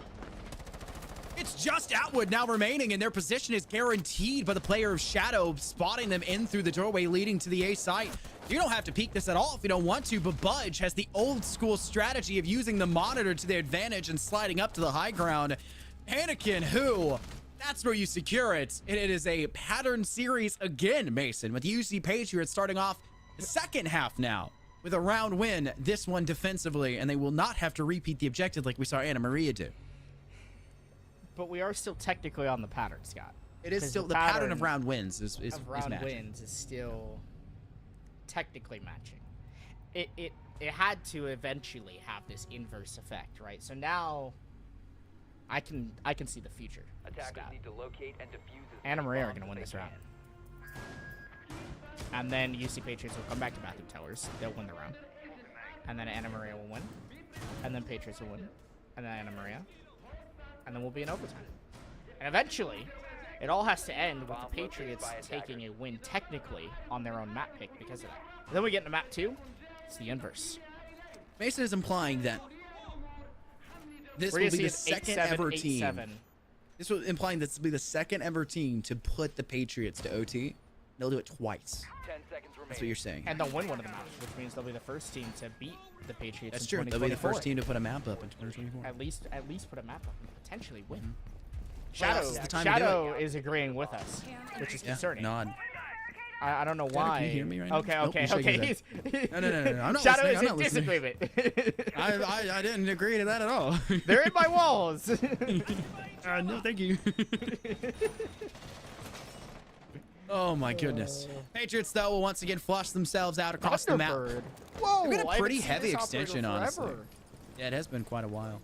It's just Atwood now remaining, and their position is guaranteed by the player of Shadow, spotting them in through the doorway leading to the A site. You don't have to peek this at all if you don't want to, but Budge has the old school strategy of using the monitor to their advantage and sliding up to the high ground. Anakin, that's where you secure it. And it is a pattern series again, Mason, with UC Patriots starting off the second half now with a round win, this one defensively, and they will not have to repeat the objective like we saw Anna Maria do. But we are still technically on the pattern, Scott. It is still the pattern of round wins is still technically matching. It had to eventually have this inverse effect, right? So now I can see the future. Attackers need to locate and defuse as Anna many Maria are bombs going to win as this they round. can. And then UC Patriots will come back to Bathroom Towers. They'll win the round. And then Anna Maria will win. And then Patriots will win. And then Anna Maria. And then we'll be in overtime. And eventually, it all has to end with the Patriots taking a win technically on their own map pick because of that. And then we get into map 2. It's the inverse. Mason is implying that this We're will gonna be the see an second 8-7, ever team. 8-7. This will implying this will be the second ever team to put the Patriots to OT. They'll do it twice. 10 seconds remaining. That's what you're saying. And they'll win one of the maps, which means they'll be the first team to beat the Patriots That's in true. They'll be the 2024. first team to put a map up in 2024. At least put a map up and potentially win. Well, this is the time to do Shadow is agreeing with us, which is Yeah, concerning. nod. I don't know Shadow, why. can you hear me right now? Okay, Nope, okay, you're shaking okay. his He's No. I'm not Shadow listening. is I'm in not listening. disagreement. I didn't agree to that at all. They're in my walls. No, thank you. Oh my goodness. Patriots though will once again flush themselves out across the map. Thunderbird. Whoa! They've been a I pretty haven't seen heavy this operator extension, honestly. forever. Yeah, it has been quite a while.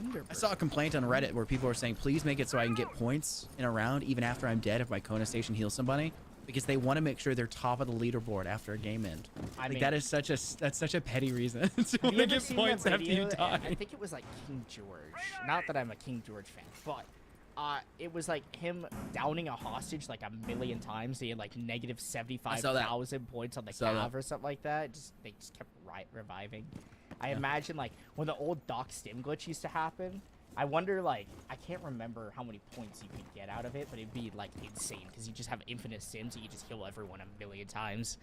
Thunderbird. I saw a complaint on Reddit where people are saying, please make it so I can get points in a round even after I'm dead if my Kona station heals somebody, because they want to make sure they're top of the leaderboard after a game end. I Like mean, that's such a petty reason to have want you to ever get seen points that after you video? die. I think it was like King George. Not that I'm a King George fan, but it was like him downing a hostage like a million times. He had like negative 75,000 points on the cav or something like that. They just kept reviving. I imagine like when the old Doc Stim glitch used to happen. I wonder, like, I can't remember how many points you could get out of it, but it'd be like insane because you just have infinite sims and you just kill everyone a million times.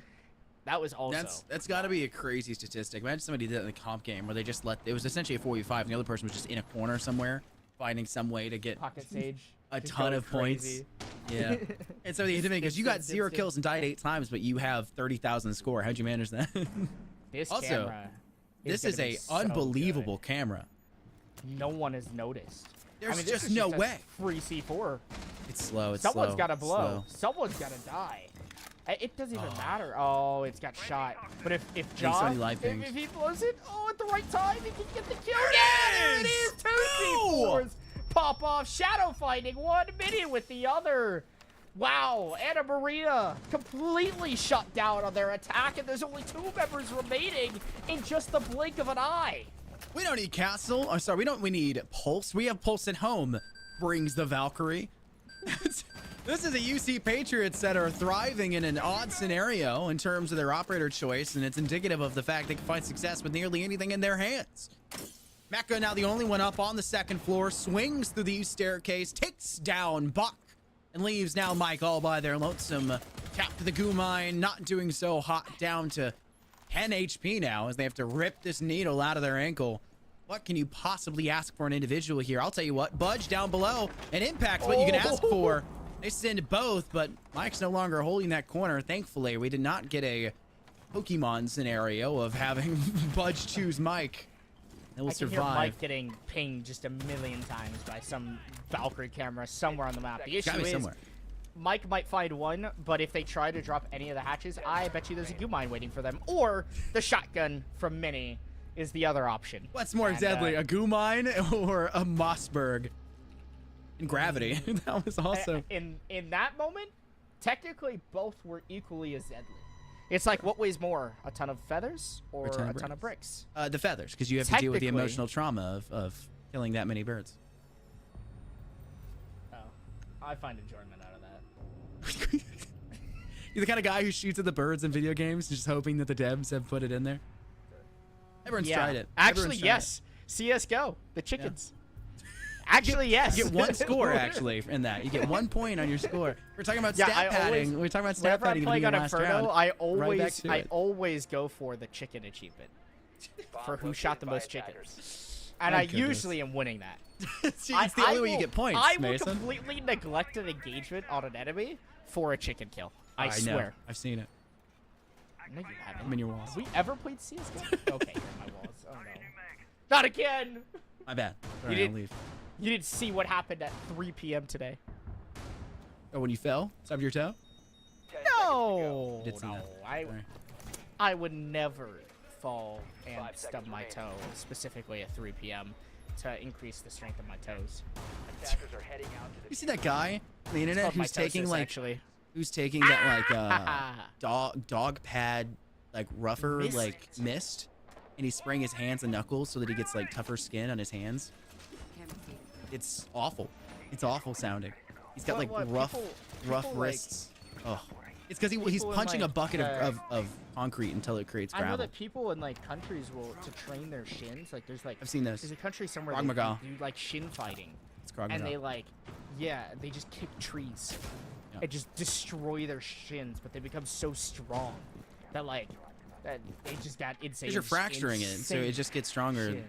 That was also That's got to be a crazy statistic. Imagine somebody did it in a comp game where they just it was essentially a 4v5 and the other person was just in a corner somewhere finding some way to get Pocket Sage. a just ton going of points. crazy. Yeah. And so they hit me because you got 0 kills and died 8 times, but you have 30,000 score. How'd you manage that? This Also, camera this gonna is be a so unbelievable camera. good. No one has noticed. There's this just is no a way. Free C4. It's slow. It's Someone's slow. got to it's blow. slow. Someone's got to die. It doesn't even matter. Oh, it's got shot. But if so John, many live things. if he blows it, at the right time, he can get the kill. Yeah, there it is. 2 C4s pop off. Shadow fighting 1 minion with the other. Wow, Anna Maria completely shut down on their attack, and there's only 2 members remaining in just the blink of an eye. We don't need Castle. Oh, sorry, we need Pulse. We have Pulse at home. Brings the Valkyrie. This is a UC Patriots that are thriving in an odd scenario in terms of their operator choice, and it's indicative of the fact they can find success with nearly anything in their hands. Mecca, now the only one up on the 2nd floor, swings through the staircase, takes down Buck, and leaves now Mike all by their lonesome. Cap to the goo mine, not doing so hot, down to 10 HP now as they have to rip this needle out of their ankle. What can you possibly ask for an individual here? I'll tell you what, Budge down below, and Impact's what you can ask for. They send both, but Mike's no longer holding that corner. Thankfully, we did not get a Pokemon scenario of having Budge choose Mike. They will I can survive. hear Mike getting pinged just a million times by some Valkyrie camera somewhere on the map. The issue Gotta be is somewhere. Mike might find one, but if they try to drop any of the hatches, I bet you there's a goo mine waiting for them. Or the shotgun from Mini is the other option. What's more deadly, a goo mine or a Mossberg? In Gravity, that was also... In that moment, technically both were equally as deadly. It's like, what weighs more, a ton of feathers or a ton of bricks? The feathers, because you have to deal with the emotional trauma of killing that many birds. Oh, I find enjoyment out of that. You're the kind of guy who shoots at the birds in video games, just hoping that the devs have put it in there. Everyone's tried it. Actually, yes. CS:GO, the chickens. Actually, yes. You get one score, actually, in that. You get 1 point on your score. We're talking about stat padding. We're talking about stat padding. Whenever I'm playing on Inferno, I right always go for the chicken achievement. For who shot the most chickens. And I usually am winning that. See, it's the only way you get points, I will Mason. completely neglect an engagement on an enemy for a chicken kill. I swear. Know. I've seen it. No, you haven't. I'm in your walls. Have we ever played CS:GO? Okay, you're in my walls. Oh, no. Not again! My bad. You didn't see what happened at 3 p.m. today. Oh, when you fell? Stubbed your toe? No! Did see No, that. I would never fall and stub my toe, specifically at 3 p.m. to increase the strength of my toes. Attackers are heading out to the You see that guy on the internet who's taking like actually. who's taking that like dog pad like rougher like mist, and he's spraying his hands and knuckles so that he gets like tougher skin on his hands. It's awful. It's awful sounding. He's got like rough wrists. Oh, it's because he's punching a bucket of concrete until it creates gravel. I know that people in like countries will to train their shins. Like there's like I've seen those. There's a country somewhere Krav that Maga. do like shin fighting, Krav and Maga. they like they just kick trees and just destroy their shins, but they become so strong that like that they just got insane. Because you're fracturing it, so it just gets stronger.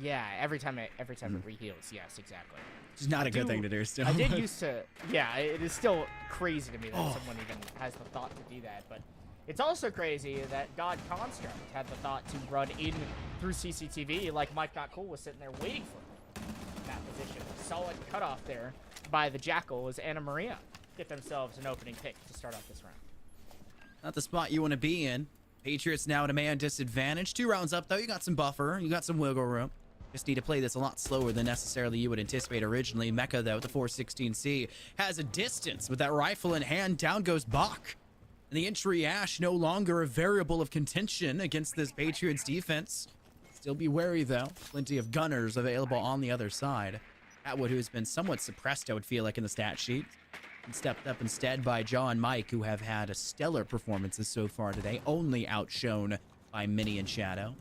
Yeah, every time it reheals. Yes, exactly. It's not a good thing to do still. I did used to. Yeah, it is still crazy to me that someone even has the thought to do that, but it's also crazy that God Construct had the thought to run in through CCTV like Mike Not Cool was sitting there waiting for him in that position. Solid cutoff there by the Jackal as Anna Maria get themselves an opening pick to start off this round. Not the spot you want to be in. Patriots now at a man disadvantage. 2 rounds up, though. You got some buffer. You got some wiggle room. Just need to play this a lot slower than necessarily you would anticipate originally. Mecca, though, with the 416C, has a distance. With that rifle in hand, down goes Bach. And the entry Ash no longer a variable of contention against this Patriots defense. Still be wary, though. Plenty of gunners available on the other side. Atwood, who has been somewhat suppressed, I would feel like, in the stat sheet. And stepped up instead by Jaw and Mike, who have had a stellar performances so far today, only outshone by Mini and Shadow.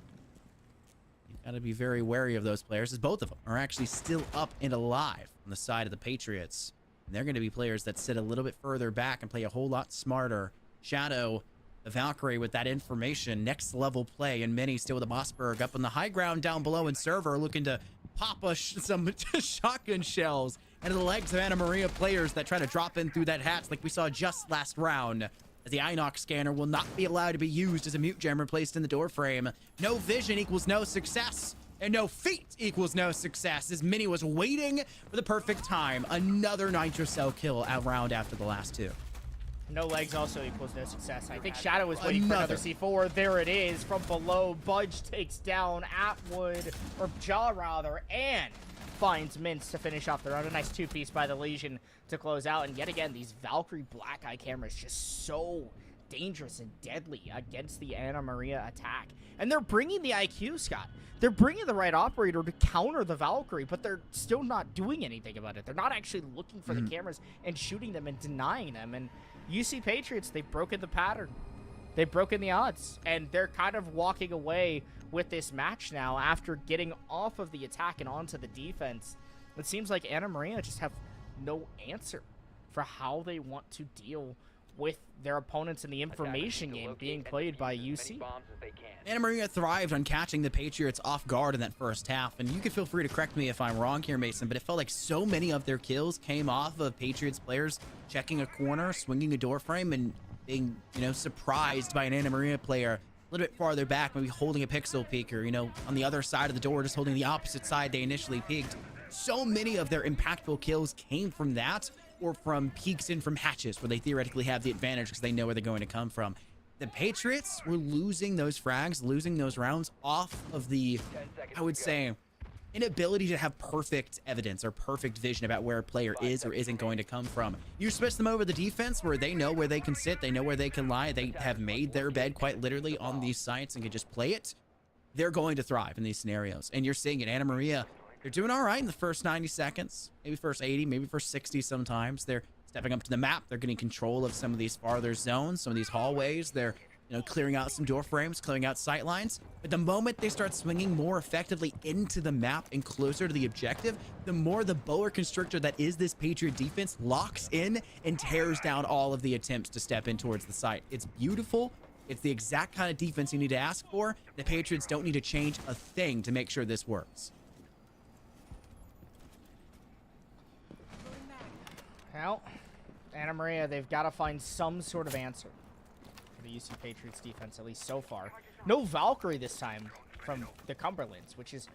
You've got to be very wary of those players, as both of them are actually still up and alive on the side of the Patriots. And they're going to be players that sit a little bit further back and play a whole lot smarter. Shadow, the Valkyrie with that information, next level play, and Mini still with the Mossberg up on the high ground down below, and Server looking to pop some shotgun shells into the legs of Anna Maria players that try to drop in through that hatch like we saw just last round. As the Inox scanner will not be allowed to be used as a mute jammer placed in the door frame. No vision equals no success, and no feet equals no success, as Mini was waiting for the perfect time. Another Nitrocell kill out round after the last 2. No legs also equals no success. I think Shadow was waiting for another C4. There it is from below. Budge takes down Atwood, or Jaw rather, and finds Mince to finish off the round. A nice 2-piece by the Legion to close out. And yet again, these Valkyrie Black Eye cameras just so dangerous and deadly against the Anna Maria attack. And they're bringing the IQ, Scott. They're bringing the right operator to counter the Valkyrie, but they're still not doing anything about it. They're not actually looking for the cameras and shooting them and denying them. And UC Patriots, they've broken the pattern. They've broken the odds, and they're kind of walking away with this match now after getting off of the attack and onto the defense. It seems like Anna Maria just have no answer for how they want to deal with their opponents in the information game being played by UC. Anna Maria thrived on catching the Patriots off guard in that first half, and you can feel free to correct me if I'm wrong here, Mason, but it felt like so many of their kills came off of Patriots players checking a corner, swinging a door frame, and being, surprised by an Anna Maria player a little bit farther back, maybe holding a pixel peeker, on the other side of the door, just holding the opposite side they initially peeked. So many of their impactful kills came from that. or from peeks in from hatches where they theoretically have the advantage because they know where they're going to come from. The Patriots were losing those frags, losing those rounds off of the, I would say, inability to have perfect evidence or perfect vision about where a player is or isn't going to come from. You switch them over the defense where they know where they can sit, they know where they can lie, they have made their bed quite literally on these sites and can just play it. They're going to thrive in these scenarios. And you're seeing it. Anna Maria, they're doing all right in the first 90 seconds, maybe first 80, maybe first 60 sometimes. They're stepping up to the map. They're getting control of some of these farther zones, some of these hallways. They're, you know, clearing out some door frames, clearing out sight lines. But the moment they start swinging more effectively into the map and closer to the objective, the more the boa constrictor that is this Patriot defense locks in and tears down all of the attempts to step in towards the site. It's beautiful. It's the exact kind of defense you need to ask for. The Patriots don't need to change a thing to make sure this works. Well, Anna Maria, they've got to find some sort of answer for the UC Patriots defense, at least so far. No Valkyrie this time from the Cumberlands, which is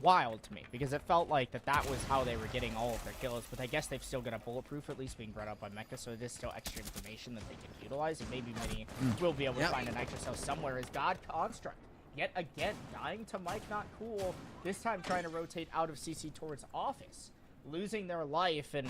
wild to me, because it felt like that was how they were getting all of their kills, but I guess they've still got a bulletproof at least being brought up by NECC, so there's still extra information that they can utilize, and maybe Mini will be able to find a Nitro Cell somewhere. As God Construct, yet again, dying to Mike Not Cool, this time trying to rotate out of CC towards Office, losing their life and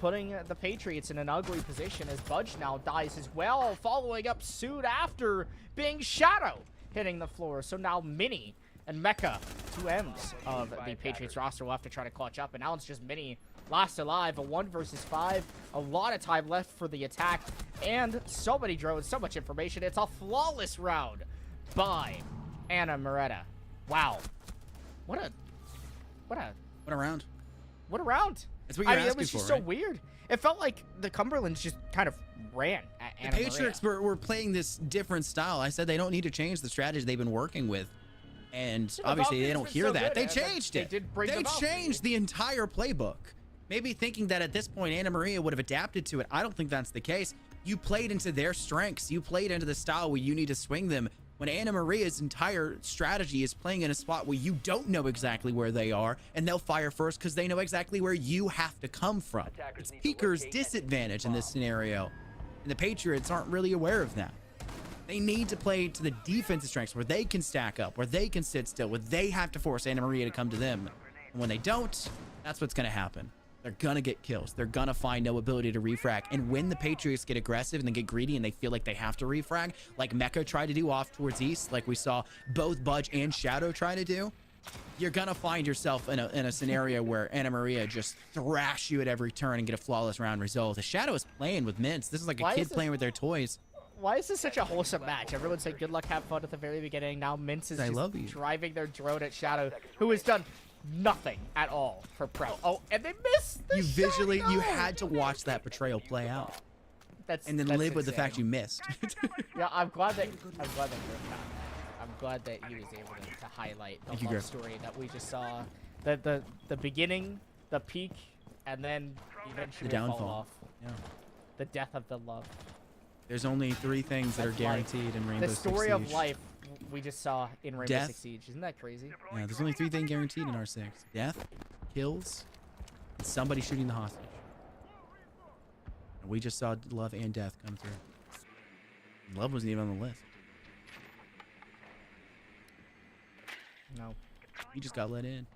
putting the Patriots in an ugly position as Budge now dies as well, following up soon after being Shadow hitting the floor. So now Mini and Mecha, two M's of the Patriots roster, will have to try to clutch up. And now it's just Mini last alive, a 1 versus 5. A lot of time left for the attack, and so many drones, so much information. It's a flawless round by Anna Maria. Wow, what a round. What a round. That's what you're asking it was just for, so right? weird. It felt like the Cumberlands just kind of ran at Anna The Patriots were playing this different style. I said they don't need to change the strategy they've been working with. And obviously they don't hear that. They changed it. They changed the entire playbook. Maybe thinking that at this point Anna Maria would have adapted to it. I don't think that's the case. You played into their strengths. You played into the style where you need to swing them. When Anna Maria's entire strategy is playing in a spot where you don't know exactly where they are, and they'll fire first because they know exactly where you have to come from. It's Peeker's disadvantage in this scenario, and the Patriots aren't really aware of that. They need to play to the defensive strengths where they can stack up, where they can sit still, where they have to force Anna Maria to come to them. And when they don't, that's what's going to happen. They're going to get kills. They're going to find no ability to refrag. And when the Patriots get aggressive and they get greedy and they feel like they have to refrag, like Mecha tried to do off towards East, like we saw both Budge and Shadow try to do, you're going to find yourself in a scenario where Anna Maria just thrash you at every turn and get a flawless round result. The Shadow is playing with mints. This is like a kid playing with their toys. Why is this such a wholesome match? Everyone said good luck, have fun at the very beginning. Now Mints is just driving their drone at Shadow, who has done nothing at all for pro. Oh, and they missed the you had to watch that betrayal play out. And then live with the fact you missed. Yeah, I'm glad that Griff got that. I'm glad that he was able to highlight the love story that we just saw. The beginning, the peak, and then eventually the downfall. fall off. Yeah. The death of the love. There's only 3 things that are guaranteed in Rainbow Six Siege. The story of life we just saw in Rainbow Six Siege. Isn't that crazy? Yeah, there's only 3 things guaranteed in R6. Death, kills, and somebody shooting the hostage. And we just saw love and death come through. Love wasn't even on the list. No. He just got let in.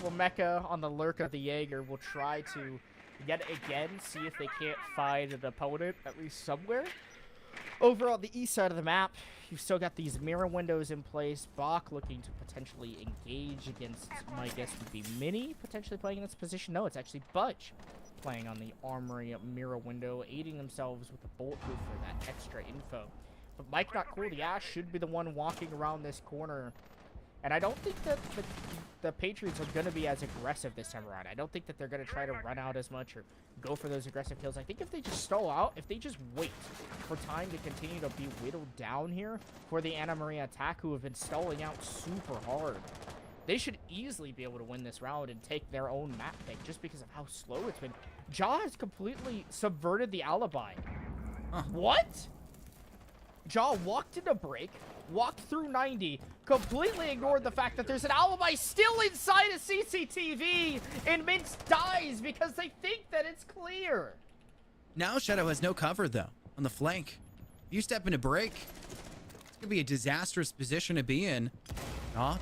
Well, Mecha on the lurk of the Jaeger will try to yet again see if they can't find an opponent, at least somewhere. Over on the east side of the map, you've still got these mirror windows in place. Bach looking to potentially engage against, my guess would be Mini, potentially playing in this position. No, it's actually Budge playing on the armory mirror window, aiding themselves with the bulletproof for that extra info. But Mike Not Cool, the Ash, should be the one walking around this corner. And I don't think that the Patriots are going to be as aggressive this time around. I don't think that they're going to try to run out as much or go for those aggressive kills. I think if they just stall out, if they just wait for time to continue to be whittled down here for the Anna Maria attack, who have been stalling out super hard, they should easily be able to win this round and take their own map pick just because of how slow it's been. Jaw has completely subverted the alibi. What? Jaw walked into break, walked through 90, completely ignored the fact that there's an alibi still inside a CCTV, and Mince dies because they think that it's clear. Now Shadow has no cover, though, on the flank. If you step into break, it's going to be a disastrous position to be in.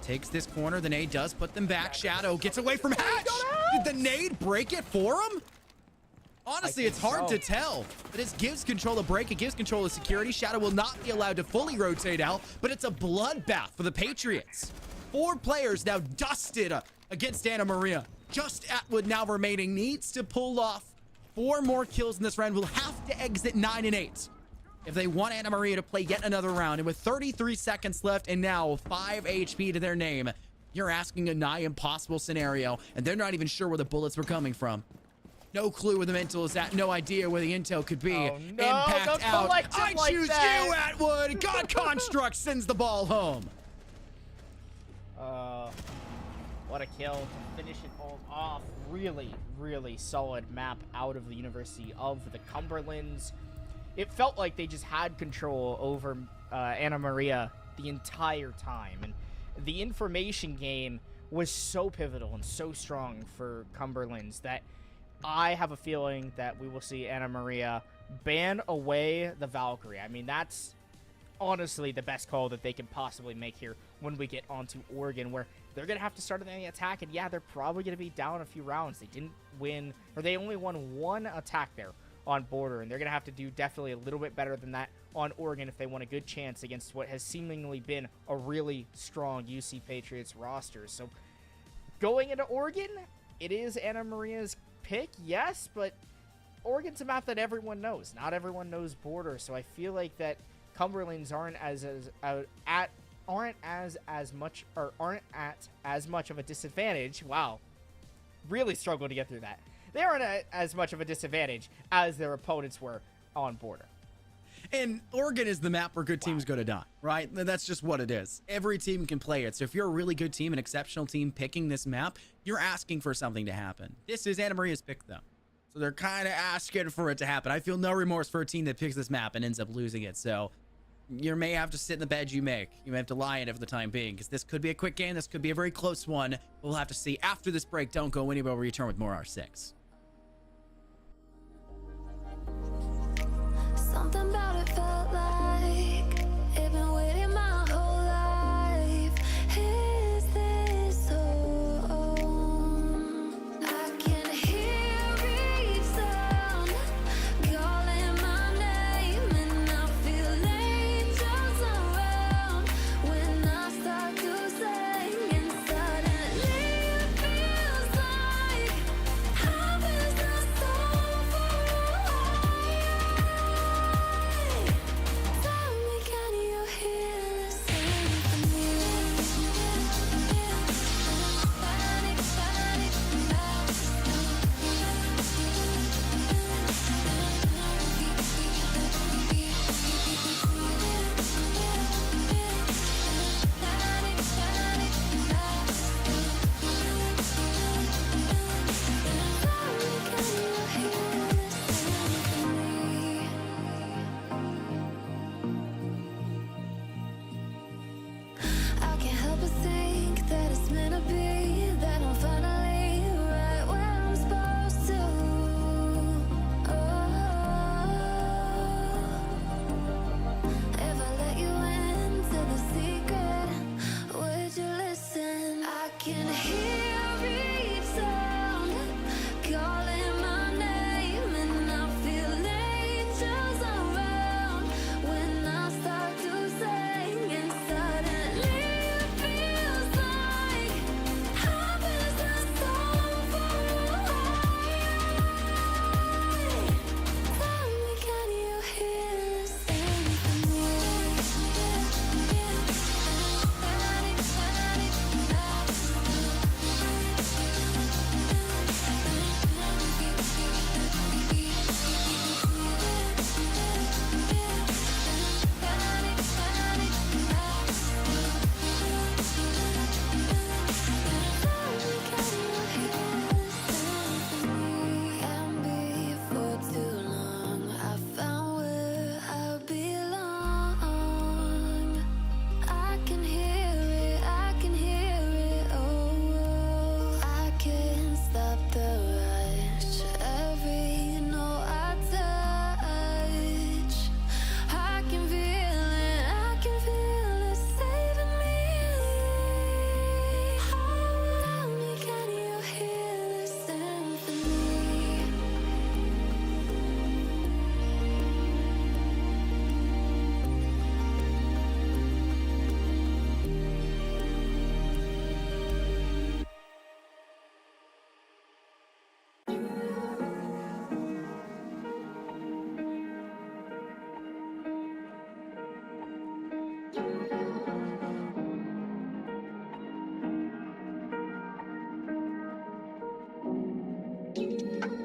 Takes this corner. The nade does put them back. Shadow gets away from Hatch. Did the nade break it for him? Honestly, it's hard to tell. But it gives control of break. It gives control of security. Shadow will not be allowed to fully rotate out, but it's a bloodbath for the Patriots. 4 players now dusted against Anna Maria. Just Atwood now remaining. Needs to pull off 4 more kills in this round. Will have to exit 9 and 8 if they want Anna Maria to play yet another round. And with 33 seconds left and now 5 HP to their name, you're asking a nigh impossible scenario, and they're not even sure where the bullets were coming from. No clue where the mental is at. No idea where the intel could be. Oh, no, Impact don't out. collect him I like choose that. you, Atwood. God Construct sends the ball home. What a kill to finish it all off. Really, really solid map out of the University of the Cumberlands. It felt like they just had control over Anna Maria the entire time. And the information game was so pivotal and so strong for Cumberlands that I have a feeling that we will see Anna Maria ban away the Valkyrie. I mean, that's honestly the best call that they can possibly make here when we get onto Oregon, where they're going to have to start the attack. And yeah, they're probably going to be down a few rounds. They didn't win, or they only won 1 attack there on border, and they're going to have to do definitely a little bit better than that on Oregon if they want a good chance against what has seemingly been a really strong UC Patriots roster. So going into Oregon, it is Anna Maria's pick, yes, but Oregon's a map that everyone knows. Not everyone knows border, so I feel like that Cumberlands aren't at as much of a disadvantage. Wow, really struggled to get through that. They aren't at as much of a disadvantage as their opponents were on border. And Oregon is the map where good teams go to die, right? That's just what it is. Every team can play it. So if you're a really good team, an exceptional team picking this map, you're asking for something to happen. This is Anna Maria's pick, though. So they're kind of asking for it to happen. I feel no remorse for a team that picks this map and ends up losing it. So you may have to sit in the bed you make. You may have to lie in it for the time being, because this could be a quick game. This could be a very close one. We'll have to see after this break. Don't go anywhere. We'll return with more R6. Something about it felt like I've been waiting my whole life. Is this so? I can hear each sound calling my name, and I feel angels around when I start to sing, and suddenly it feels like heaven's not so far away.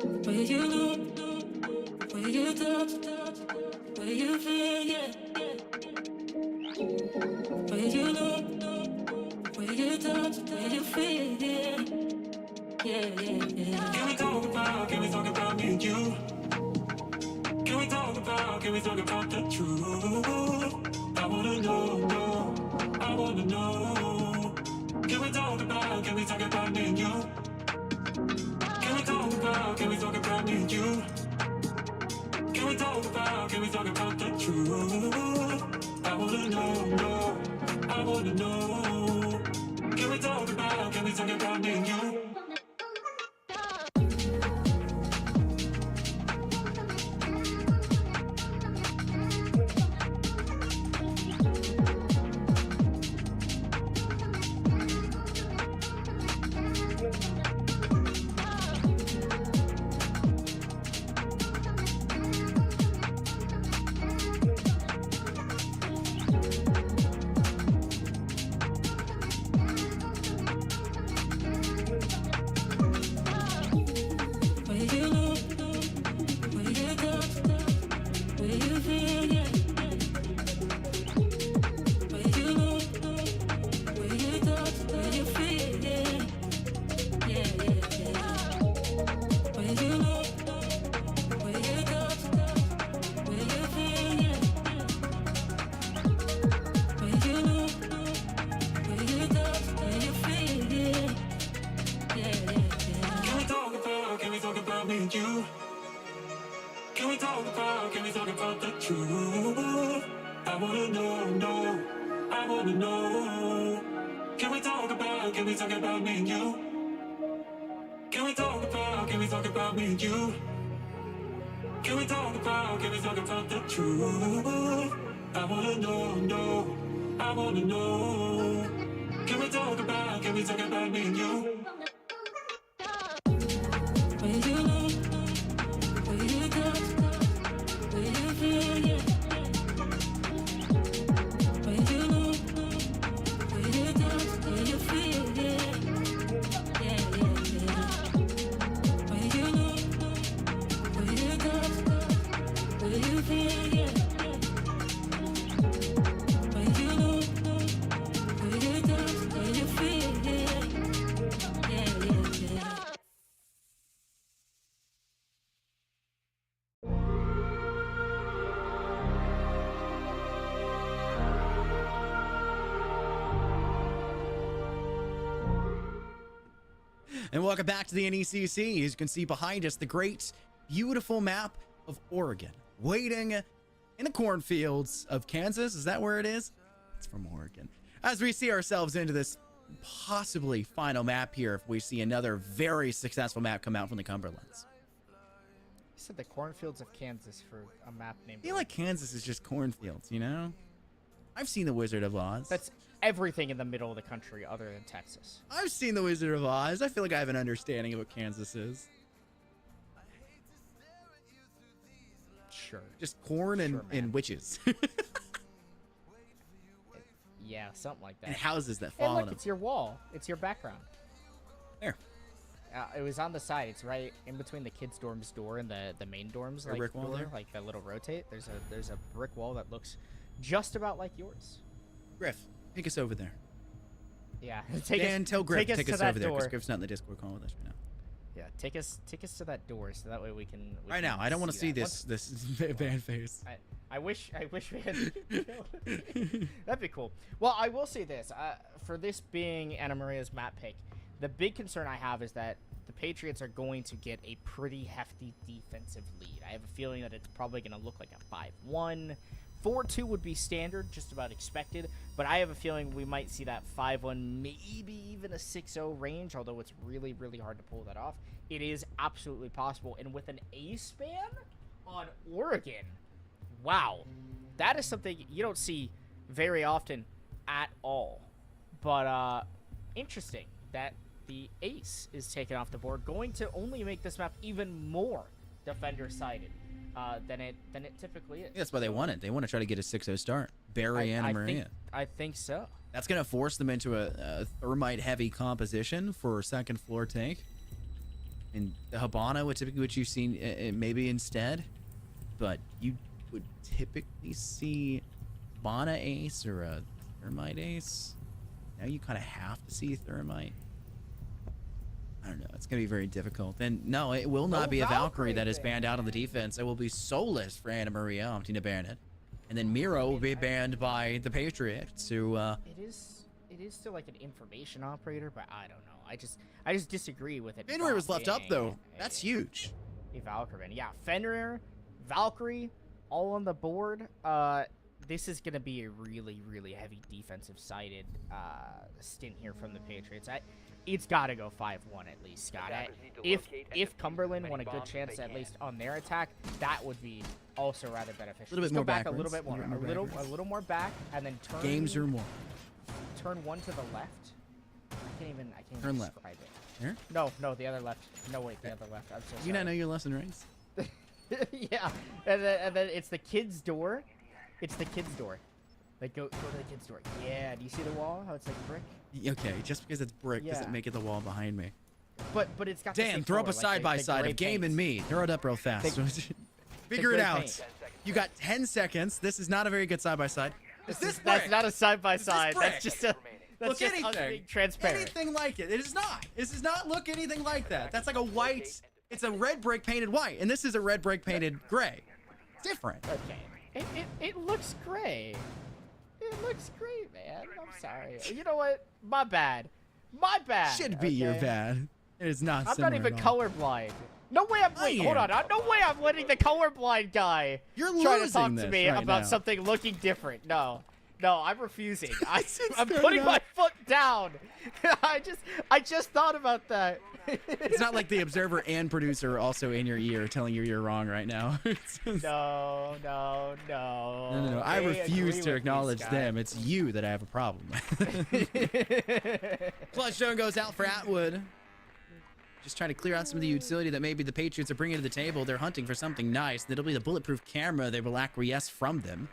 Where you look, where you talk, where you feel, yeah. Where you look, where you talk, where you feel, yeah. Yeah, yeah, yeah. Can we talk about me and you? Can we talk about the truth? I wanna know, I wanna know. Can we talk about me and you? Can we talk about me and you? Can we talk about the truth? I wanna know, I wanna know. Can we talk about me and you? And welcome back to the NECC. As you can see behind us, the great, beautiful map of Oregon, waiting in the cornfields of Kansas. Is that where it is? It's from Oregon. As we see ourselves into this possibly final map here, if we see another very successful map come out from the Cumberlands. You said the cornfields of Kansas for a map named. I feel like Kansas is just cornfields, you know? I've seen The Wizard of Oz. That's everything in the middle of the country other than Texas. I've seen The Wizard of Oz. I feel like I have an understanding of what Kansas is. Sure. Just corn and witches. Yeah, something like that. And houses that Hey, fall on look, them. it's your wall. It's your background. There. It was on the side. It's right in between the kids' dorms door and the main dorms. Like brick wall door, there? like the little rotate. There's a brick wall that looks just about like yours. Griff, take us over there. Yeah. Tell Griff to take us over there because door. Griff's not in the Discord call with us right now. Yeah, take us to that door so that way we can. Right now, I don't want to see that. this band face. I wish we had. That'd be cool. Well, I will say this: for this being Anna Maria's map pick, the big concern I have is that the Patriots are going to get a pretty hefty defensive lead. I have a feeling that it's probably going to look like a 5-1. 4-2 would be standard, just about expected, but I have a feeling we might see that 5-1, maybe even a 6-0 range, although it's really, really hard to pull that off. It is absolutely possible, and with an A-span on Oregon, wow, that is something you don't see very often at all. But interesting that the ace is taken off the board, going to only make this map even more defender-sided. Than it typically is. Yeah, that's why they want it. They want to try to get a 6-0 start. Bury Anna Maria. I think so. That's going to force them into a thermite-heavy composition for second floor take. And the Habana would typically what you've seen maybe instead, but you would typically see Habana ace or a Thermite ace. Now you kind of have to see Thermite. I don't know. It's going to be very difficult. And no, it will not be a Valkyrie that is banned out on the defense. It will be Soulless for Anna Maria, Tina Barnett. And then Miro will be banned by the Patriots who It is still like an information operator, but I don't know. I just disagree with it. Fenrir was left up though. That's huge. A Valkyrie ban. Yeah, Fenrir, Valkyrie, all on the board. This is going to be a really, really heavy defensive-sided stint here from the Patriots. It's got to go 5-1 at least, Scott. If Cumberland won a good chance at least on their attack, that would be also rather beneficial. A little bit more back backwards. a little bit more, a little more back, and then turn. Games or more. Turn one to the left. I can't even Turn left. describe it. Here? No, the other left. No, wait, the other left. I'm so sorry. You not know your lesson, right? Yeah, and then it's the kids' door. It's the kids' door. Like go to the kids' door. Yeah. Do you see the wall? How it's like brick. Okay, just because it's brick doesn't make it the wall behind me. But it's got. Dan, throw up a side by side of Game and me. Throw it up real fast. Figure it gray out. paint. You got 10 seconds. This is not a very good side by side. Is this brick? That's not a side by side. brick? That's just a. That's Look just us anything. being transparent. Anything like it. It is not. This does not look anything like that. That's like a white. It's a red brick painted white, and this is a red brick painted gray. Different. Okay. It looks gray. It looks great, man. I'm sorry. You know what? My bad. My bad. Should be your bad. It is not. I'm similar not even at all. colorblind. No way I'm. Wait, hold on. No way I'm letting the colorblind guy You're try to losing talk to this me right about now. something looking different. No, I'm refusing. I'm fair putting my enough. foot down. I just thought about that. It's not like the observer and producer are also in your ear telling you you're wrong right now. No. No. I They refuse agree to with acknowledge me, them. It's you that I have a problem with. Clutch zone goes out for Atwood. Just trying to clear out some of the utility that maybe the Patriots are bringing to the table. They're hunting for something nice. That'll be the bulletproof camera they will acquiesce from them.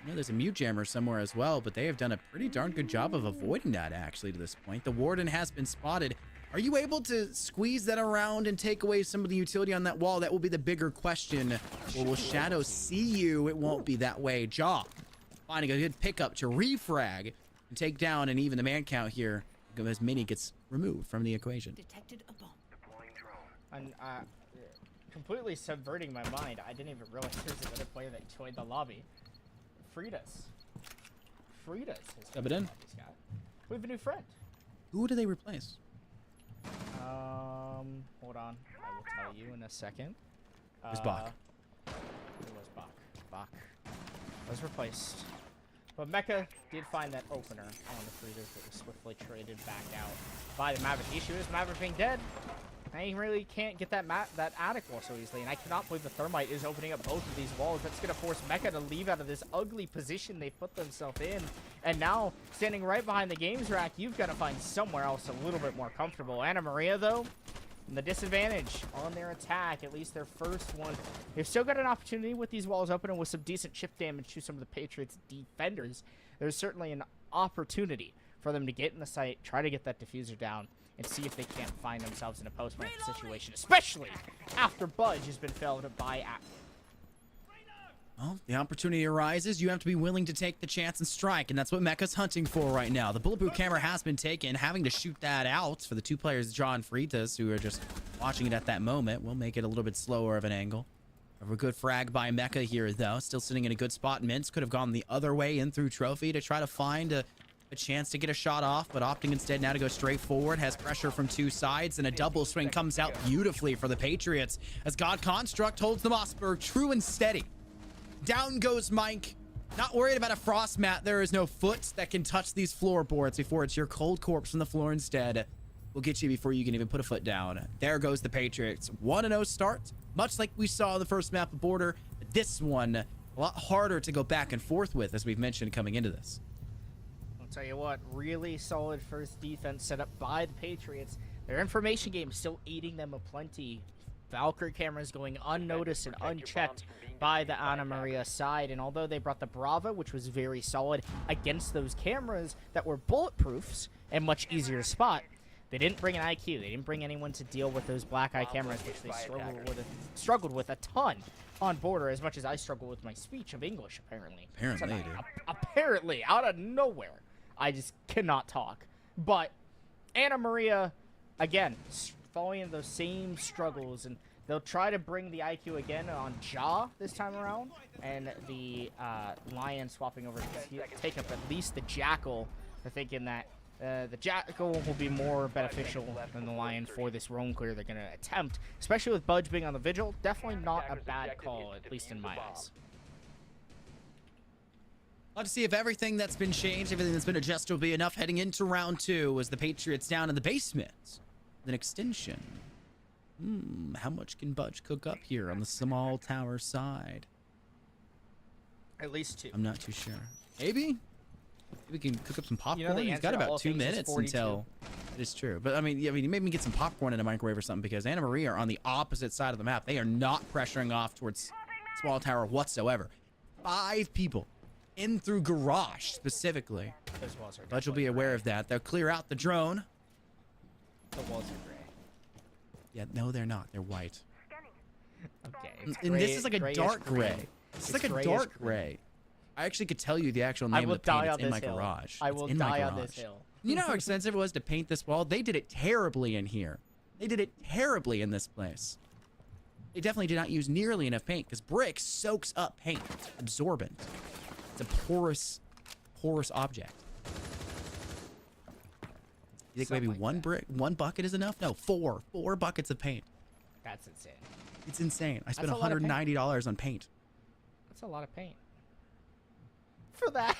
I know there's a mute jammer somewhere as well, but they have done a pretty darn good job of avoiding that actually to this point. The warden has been spotted. Are you able to squeeze that around and take away some of the utility on that wall? That will be the bigger question. Or will Shadow see you? It won't be that way. Jaw finding a good pickup to refrag and take down and even the man count here as Mini gets removed from the equation. Detected a bomb. And completely subverting my mind. I didn't even realize there was another player that joined the lobby. Frida's. Step it in. We have a new friend. Who do they replace? Hold on. I will tell you in a second. It was Bach. It was Bach. Bach was replaced. But Mecha did find that opener on the Frida's that was swiftly traded back out by the Maverick. The issue is Maverick being dead. I really can't get that attic wall so easily, and I cannot believe the Thermite is opening up both of these walls. That's going to force Mecha to leave out of this ugly position they put themselves in. And now, standing right behind the games rack, you've got to find somewhere else a little bit more comfortable. Anna Maria, though, the disadvantage on their attack, at least their first one. They've still got an opportunity with these walls open and with some decent chip damage to some of the Patriots' defenders. There's certainly an opportunity for them to get in the site, try to get that diffuser down, and see if they can't find themselves in a post-match situation, especially after Budge has been felled by Atwood. Well, the opportunity arises. You have to be willing to take the chance and strike, and that's what Mecha's hunting for right now. The bulletproof camera has been taken. Having to shoot that out for the two players, Jaw and Fritas, who are just watching it at that moment, will make it a little bit slower of an angle. A good frag by Mecha here, though. Still sitting in a good spot. Mintz could have gone the other way in through Trophy to try to find a chance to get a shot off, but opting instead now to go straight forward. Has pressure from two sides, and a double swing comes out beautifully for the Patriots as God Construct holds the Mossberg true and steady. Down goes Mike. Not worried about a frost mat. There is no foot that can touch these floorboards before it's your cold corpse from the floor instead. We'll get you before you can even put a foot down. There goes the Patriots. 1-0 start, much like we saw in the first map of Border. This one, a lot harder to go back and forth with, as we've mentioned coming into this. I'll tell you what, really solid first defense set up by the Patriots. Their information game still aiding them aplenty. Valkyrie cameras going unnoticed and unchecked by the Anna Maria side. And although they brought the Brava, which was very solid against those cameras that were bulletproofs and much easier to spot, They didn't bring an IQ. They didn't bring anyone to deal with those black eye cameras, which they struggled with a ton on border, as much as I struggle with my speech of English, apparently. Apparently, Tonight. dude. Apparently, out of nowhere, I just cannot talk. But Anna Maria, again, following those same struggles, and they'll try to bring the IQ again on Jaw this time around, and the Lion swapping over to take up at least the Jackal. They're thinking that the Jackal will be more beneficial than the Lion for this roam clear they're going to attempt, especially with Budge being on the Vigil. Definitely not a bad call, at least in my eyes. I'll have to see if everything that's been changed, everything that's been adjusted will be enough heading into round 2 as the Patriots down in the basement. An extension. How much can Budge cook up here on the small tower side? At least 2. I'm not too sure. Maybe we can cook up some popcorn. You know, the He's got answer to all about 2 things is minutes 42. until it is true. But I mean, maybe get some popcorn in a microwave or something, because Anna Maria are on the opposite side of the map. They are not pressuring off towards small tower whatsoever. 5 people in through garage specifically. Those walls are Budge will be aware of that. They'll clear out the drone. The walls are gray. Yeah, no, they're not. They're white. Okay. And this is like a grayish dark green. gray. It's like a grayish dark green. gray. I actually could tell you the actual I name will of the paint. die It's on in this my hill. garage. I It's will in my die on this garage. hill. You know how expensive it was to paint this wall? They did it terribly in here. They did it terribly in this place. They definitely did not use nearly enough paint, because brick soaks up paint. It's absorbent. It's a porous object. You think maybe Something like one bucket is enough? No, 4 buckets of paint. That's insane. It's insane. I spent a lot of paint. $190 on paint. That's a lot of paint. For that.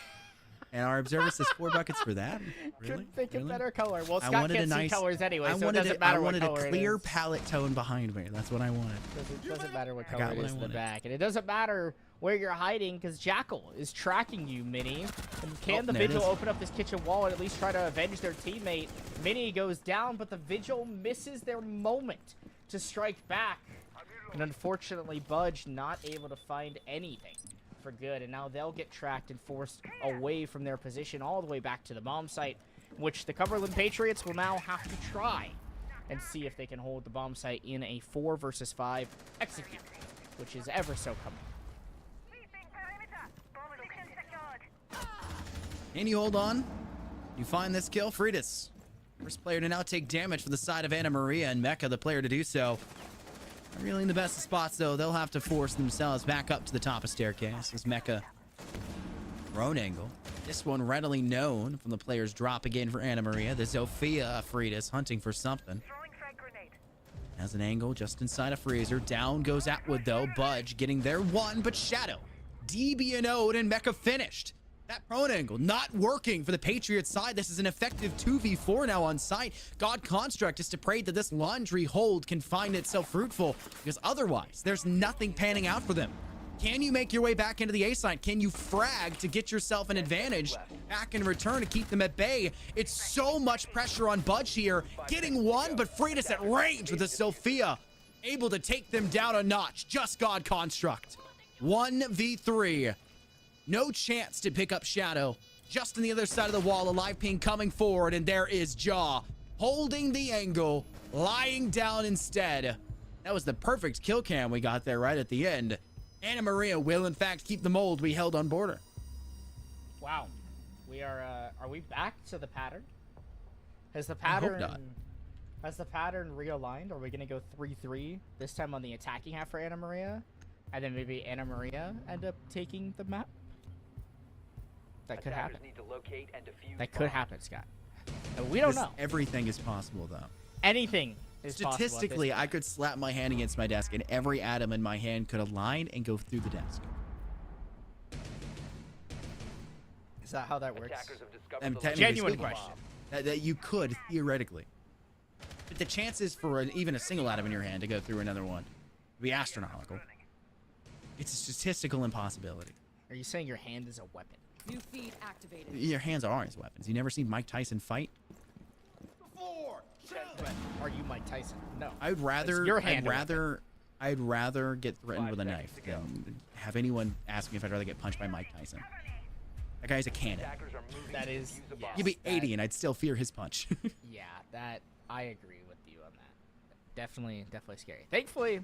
And our observer says 4 buckets for that? Really? Couldn't think of Really? better color. Well, I Scott wanted can't a see nice colors anyway, I so it wanted doesn't matter I what wanted color a it clear is. palette tone behind me. That's what I wanted. It doesn't matter what got color it what is I in the wanted. back. And it doesn't matter where you're hiding, because Jackal is tracking you, Minnie. And can the there it Vigil is. open up this kitchen wall and at least try to avenge their teammate? Minnie goes down, but the Vigil misses their moment to strike back. And unfortunately, Budge not able to find anything for good. And now they'll get tracked and forced away from their position all the way back to the bomb site, which the Cumberland Patriots will now have to try and see if they can hold the bomb site in a 4 versus 5 execute, which is ever so coming. Can you hold on? You find this kill, Freitas. First player to now take damage for the side of Anna Maria, and Mecca, the player to do so. Not really in the best of spots, though. They'll have to force themselves back up to the top of staircase as Mecca drone angle. This one readily known from the players dropping in for Anna Maria. The Zofia Freitas hunting for something. Has an angle just inside a freezer. Down goes Atwood, though. Budge getting there 1, but Shadow, DB and Ode, and Mecca finished. That prone angle not working for the Patriots side. This is an effective 2v4 now on site. God Construct is to pray that this laundry hold can find itself fruitful, because otherwise there's nothing panning out for them. Can you make your way back into the A side? Can you frag to get yourself an advantage back in return to keep them at bay? It's so much pressure on Budge here. Getting 1, but Freitas at range with the Sophia. Able to take them down a notch. Just God Construct. 1v3. No chance to pick up Shadow. Just on the other side of the wall, a live ping coming forward, and there is Jaw holding the angle, lying down instead. That was the perfect kill cam we got there right at the end. Anna Maria will, in fact, keep the mold we held on border. Wow. We are we back to the pattern? Has the I hope pattern not. Has the pattern realigned? Are we gonna go 3-3 this time on the attacking half for Anna Maria? And then maybe Anna Maria end up taking the map? That could happen. Need to locate and defuse That could happen, Scott. We don't know. Everything is possible, though. Anything is possible at this Statistically, I point. could slap my hand against my desk, and every atom in my hand could align and go through the desk. Is that how that works? Attackers have discovered I'm the technically Genuine speaking, question. that you could, theoretically. But the chances for even a single atom in your hand to go through another one would be astronomical. It's a statistical impossibility. Are you saying your hand is a weapon? New feed activated. Your hands are his weapons. You never seen Mike Tyson fight? Are you Mike Tyson? No. I'd rather, It's your hand I'd rather get threatened with a knife than have anyone ask me if I'd rather get punched by Mike Tyson. That guy's a cannon. attackers are moving That to is. defuse the bomb. Yes, You'd be that- 80 and I'd still fear his punch. Yeah, that I agree with you on that. Definitely scary. Thankfully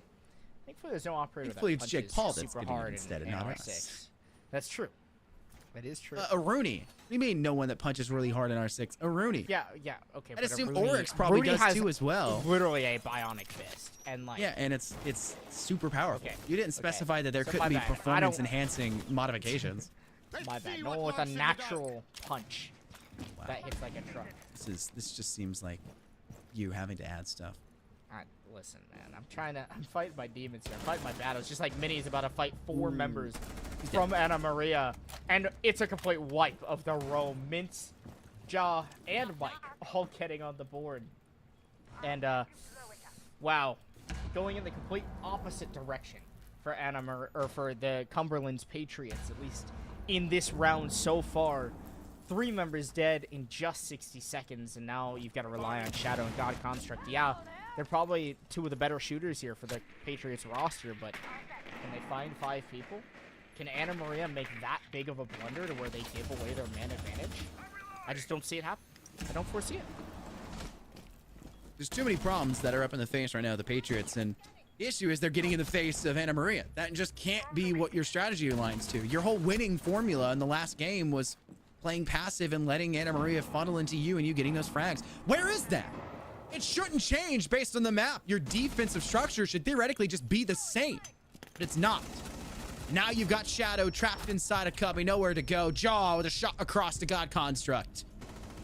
there's no operator Thankfully, that it's punches Jake Paul that's super getting it hard instead in and not R6. us. That's true. That is true. Aruni. What do you mean no one that punches really hard in R6? Aruni. Yeah, okay. I'd but assume Aruni- Oryx probably Aruni does has too as well. Literally a bionic fist, and like Yeah, and it's super powerful. Okay, You didn't specify that there so couldn't my be bad. I don't- performance-enhancing modifications. my bad. No one with a natural punch that hits like a truck. This just seems like you having to add stuff. Listen, man. I'm fighting my demons here. I'm fighting my battles. Just like Minnie's about to fight 4 members from Anna Maria, and it's a complete wipe of the row. Mince, Jaw, and Mike all getting on the board, and wow, going in the complete opposite direction for for the Cumberland's Patriots, at least in this round so far. 3 members dead in just 60 seconds, and now you've got to rely on Shadow and God Construct. Yeah, they're probably 2 of the better shooters here for the Patriots roster, but can they find 5 people? Can Anna Maria make that big of a blunder to where they give away their man advantage? I just don't see it happen. I don't foresee it. There's too many problems that are up in the face right now of the Patriots, and the issue is they're getting in the face of Anna Maria. That just can't be what your strategy aligns to. Your whole winning formula in the last game was playing passive and letting Anna Maria funnel into you and you getting those frags. Where is that? It shouldn't change based on the map. Your defensive structure should theoretically just be the same, but it's not. Now you've got Shadow trapped inside a cubby, nowhere to go. Jaw with a shot across the God Construct.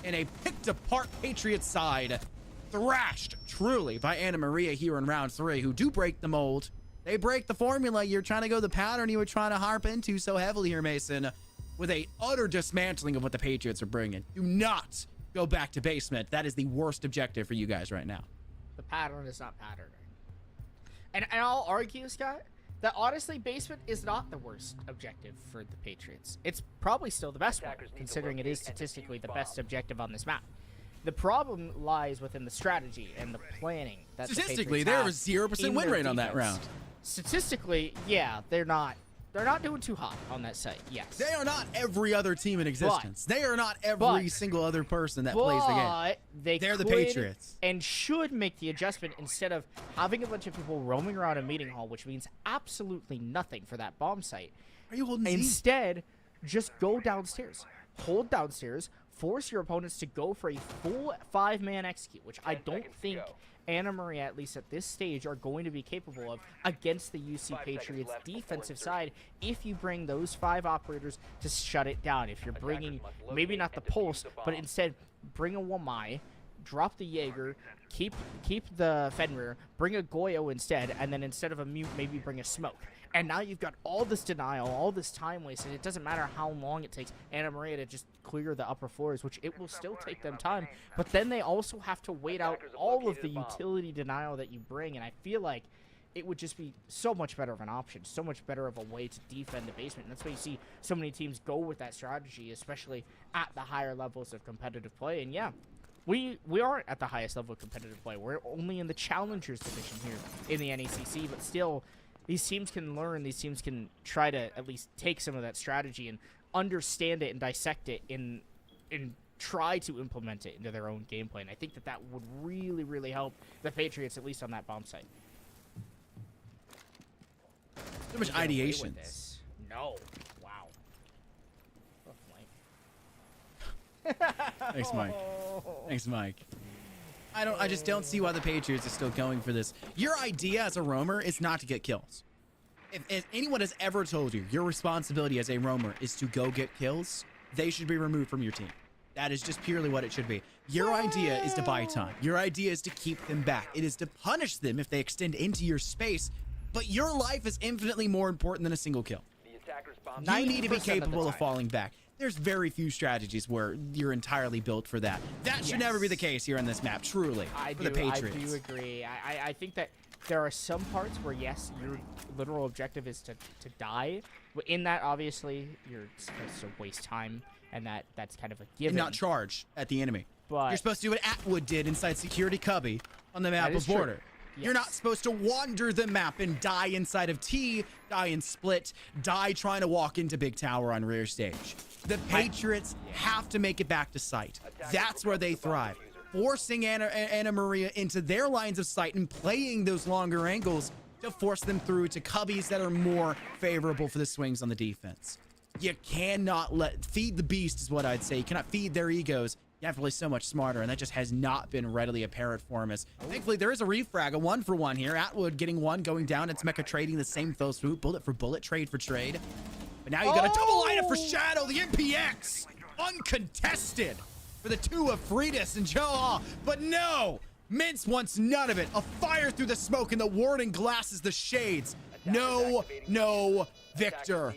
And a picked apart Patriot side, thrashed truly by Anna Maria here in round 3, who do break the mold. They break the formula. You're trying to go the pattern you were trying to harp into so heavily here, Mason, with a utter dismantling of what the Patriots are bringing. Do not go back to basement. That is the worst objective for you guys right now. The pattern is not patterning. And I'll argue, Scott, that honestly, basement is not the worst objective for the Patriots. It's probably still the best one, considering it is statistically the best objective on this map. The problem lies within the strategy and the planning that Statistically, the there Patriots was have 0% in win their rate on that defense. round. Statistically, yeah, they're not doing too hot on that site. Yes. They are not every other team in existence. They are not every single other person that plays the game. They're the Patriots. And should make the adjustment instead of having a bunch of people roaming around a meeting hall, which means absolutely nothing for that bomb site. Are you holding Z? Instead, just go downstairs. Hold downstairs. Force your opponents to go for a full 5-man execute, which I don't think Anna Maria, at least at this stage, are going to be capable of against the UC Patriots defensive side if you bring those 5 operators to shut it down. If you're bringing, maybe not the Pulse, but instead bring a Wamai, drop the Jaeger, keep the Fenrir, bring a Goyo instead, and then instead of a Mute, maybe bring a Smoke. And now you've got all this denial, all this time wasted. It doesn't matter how long it takes Anna Maria to just clear the upper floors, which it will still take them time. But then they also have to wait out all of the utility denial that you bring. And I feel like it would just be so much better of an option, so much better of a way to defend the basement. And that's why you see so many teams go with that strategy, especially at the higher levels of competitive play. And yeah, we aren't at the highest level of competitive play. We're only in the Challengers division here in the NECC, but still, these teams can learn. These teams can try to at least take some of that strategy and understand it and dissect it and try to implement it into their own gameplay. And I think that would really, really help the Patriots, at least on that bomb site. So much ideation. No. Wow. Thanks, Mike. Thanks, Mike. I just don't see why the Patriots are still going for this. Your idea as a roamer is not to get kills. If anyone has ever told you your responsibility as a roamer is to go get kills, they should be removed from your team. That is just purely what it should be. Your idea is to buy time. Your idea is to keep them back. It is to punish them if they extend into your space, but your life is infinitely more important than a single kill. You need to be capable of falling back. There's very few strategies where you're entirely built for that. That should never be the case here on this map, truly, for the Patriots. I do agree. I think that there are some parts where, yes, your literal objective is to die. But in that, obviously, you're supposed to waste time, and that's kind of a given. And not charge at the enemy. But you're supposed to do what Atwood did inside Security Cubby on the map of Border. True. Yes. You're not supposed to wander the map and die inside of T, die in Split, die trying to walk into Big Tower on rear stage. The Patriots have to make it back to site. That's where they thrive. forcing Anna Maria into their lines of sight and playing those longer angles to force them through to cubbies that are more favorable for the swings on the defense. You cannot feed the beast is what I'd say. You cannot feed their egos. You have to play so much smarter, and that just has not been readily apparent for him. As thankfully, there is a refrag, a 1-for-1 here. Atwood getting one, going down. It's Mecha trading the same throw swoop, bullet for bullet, trade for trade. But now you got a double lineup for Shadow, the MPX, uncontested for the two of Freitas and Joa. But no, Mince wants none of it. A fire through the smoke, and the warning glasses the shades. No, Victor.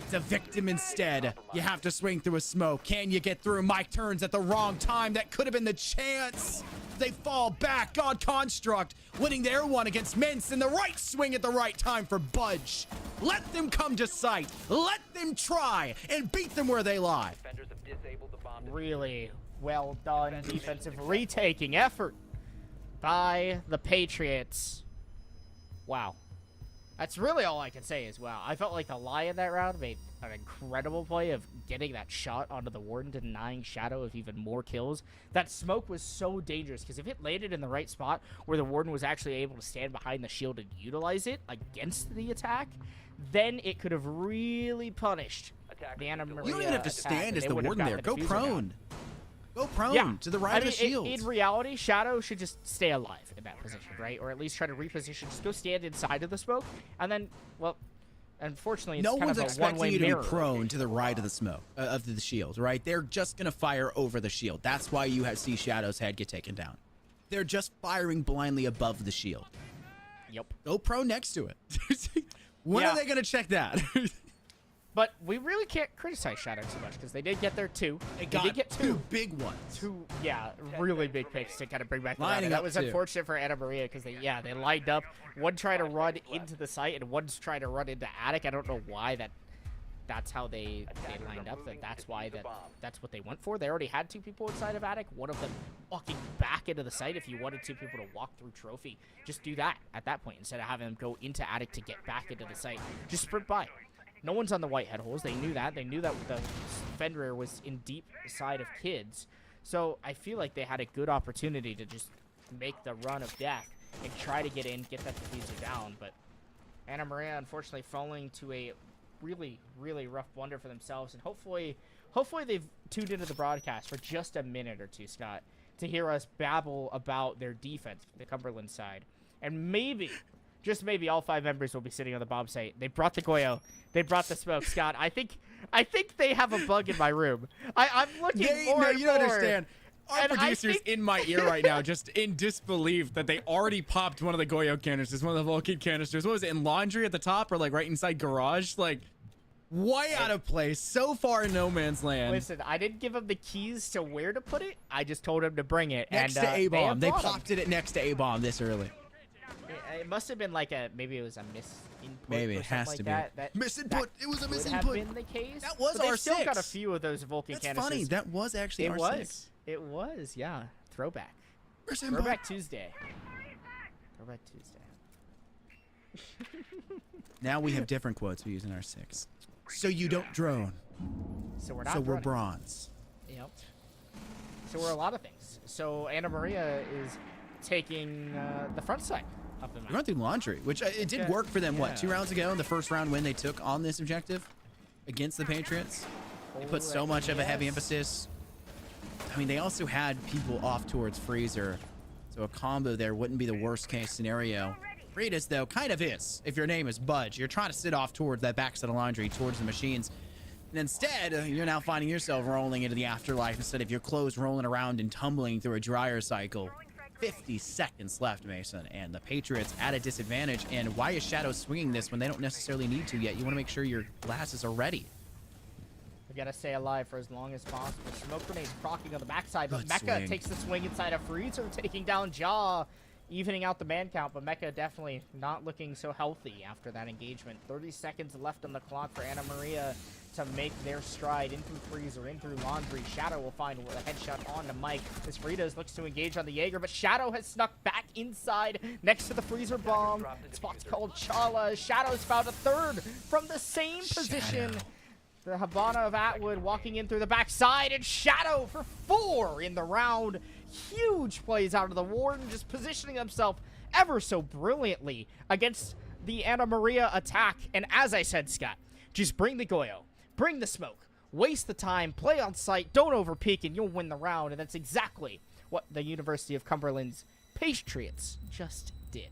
It's a victim instead. You have to swing through a smoke. Can you get through? Mike turns at the wrong time. That could have been the chance. They fall back. God Construct winning their one against Mince, and the right swing at the right time for Budge. Let them come to sight. Let them try and beat them where they lie. Defenders have disabled the bomb. Really well done defensive retaking effort by the Patriots. Wow. That's really all I can say as well. I felt like the Lie in that round made an incredible play of getting that shot onto the Warden, denying Shadow of even more kills. That smoke was so dangerous because if it landed in the right spot where the Warden was actually able to stand behind the shield and utilize it against the attack, then it could have really punished the Anna Maria. You don't even have to attack, stand as they the would have Warden there. gotten Go the diffuser prone. down. Go prone to the right of the shield. In reality, Shadow should just stay alive in that position, right? Or at least try to reposition. Just go stand inside of the smoke, and then, well, unfortunately, it's No kind one's of a expecting one-way you to mirror. be prone to the right of the smoke, of the shield, right? They're just going to fire over the shield. That's why you see Shadow's head get taken down. They're just firing blindly above the shield. Yep. Go prone next to it. When Yeah. are they going to check that? But we really can't criticize Shadow too much because they did get their two. They did get two big ones. two, yeah, really big picks to kind of bring back the round. Lining And that up, was too. unfortunate for Anna Maria because they lined up. One tried to run into the site and one's trying to run into Attic. I don't know why that's how they lined up. That's why that's what they went for. They already had two people inside of Attic. One of them walking back into the site. If you wanted two people to walk through Trophy, just do that at that point instead of having them go into Attic to get back into the site. Just sprint by. No one's on the white head holes. They knew that. They knew that the Fenrir was in deep side of kids. So I feel like they had a good opportunity to just make the run of death and try to get in, get that diffuser down. But Anna Maria, unfortunately, falling to a really, really rough blunder for themselves. And hopefully they've tuned into the broadcast for just a minute or two, Scott, to hear us babble about their defense, the Cumberland side. And maybe, just maybe, all 5 members will be sitting on the bomb site. They brought the Goyo. They brought the smoke, Scott. I think they have a bug in my room. I'm looking more and you don't more. understand. Our And I producer's think- in my ear right now, just in disbelief that they already popped one of the Goyo canisters, one of the Vulcan canisters. What was it, in laundry at the top or like right inside garage? Like, way out of place, so far in no man's land. Listen, I didn't give him the keys to where to put it. I just told him to bring it. Next and, to A-bomb. They brought 'em. popped it next to A-bomb this early. It must have been like maybe it was a misinput. Maybe or it has something to like be. that. Misinput. It was a Could have misinput. been the case. That was but they've still R6. got a few of those Vulcan That's canisters. funny. That was actually It R6. was. It was. Yeah. Throwback. Throwback Tuesday. Throwback Tuesday. Now we have different quotes we use in R6. So you don't drone. So we're not. So we're running. bronze. Yep. So we're a lot of things. So Anna Maria is taking the front side of the map. We went through laundry, which it did Okay. work for them, what, Yeah. 2 rounds ago in the first round win they took on this objective against the Patriots. They put so much of a heavy emphasis. I mean, they also had people off towards Freezer, so a combo there wouldn't be the worst case scenario. Freitas, though, kind of is. If your name is Budge, you're trying to sit off towards that backside of laundry, towards the machines. And instead, you're now finding yourself rolling into the afterlife instead of your clothes rolling around and tumbling through a dryer cycle. 50 seconds left, Mason, and the Patriots at a disadvantage. And why is Shadow swinging this when they don't necessarily need to yet? You want to make sure your glasses are ready. We gotta stay alive for as long as possible. Smoke grenades procking on the backside, but Good Mecha swing. takes the swing inside of Freezer, taking down Jaw, evening out the man count, but Mecha definitely not looking so healthy after that engagement. 30 seconds left on the clock for Anna Maria to make their stride in through Freezer, in through Laundry. Shadow will find a headshot on to Mike as Fritas looks to engage on the Jaeger, but Shadow has snuck back inside next to the Freezer bomb. Spot's called Chala. Shadow's found a third from the same position. The Habana of Atwood walking in through the backside, and Shadow for 4 in the round. Huge plays out of the Warden, just positioning himself ever so brilliantly against the Anna Maria attack. And as I said, Scott, just bring the Goyo, bring the smoke, waste the time, play on site, don't overpeak, and you'll win the round. And that's exactly what the University of Cumberland's Patriots just did.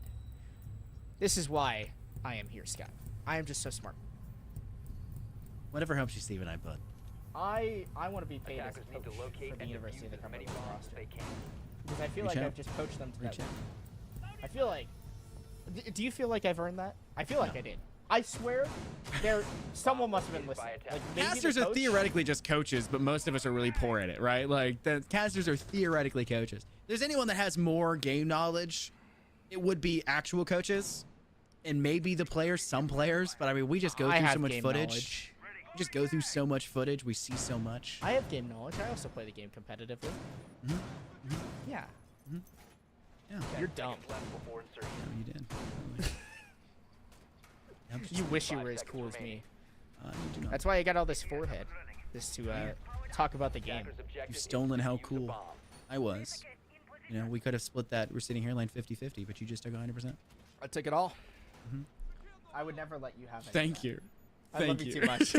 This is why I am here, Scott. I am just so smart. Whatever helps you, Steven, I bud. I want to be paid as a Attackers need to coach locate for the and University of the defuse as many Cumberland bombs as roster. they can. Because I feel Reach like out. I've just coached them to Reach that. out. I feel like... Do you feel like I've earned that? I feel like I did. I swear, someone must have been listening. Like, maybe Casters the are coach- theoretically just coaches, but most of us are really poor at it, right? Like, the casters are theoretically coaches. If there's anyone that has more game knowledge, it would be actual coaches, and maybe the players, some players, but I mean, we just go I through have so much game footage. knowledge. We just go through so much footage. We see so much. I have game knowledge. I also play the game competitively. Yeah. Yeah, You're dumb. Left before insertion. you did. You wish you were as cool as me. You do not. That's why I got all this forehead. Just to talk about the game. Attackers' objective You've is stolen to how defuse the cool bomb. I was. You know, we could have split that. We're sitting here line 50-50, but you just took 100%. I took it all. I would never let you have it. Thank you. I love you too much.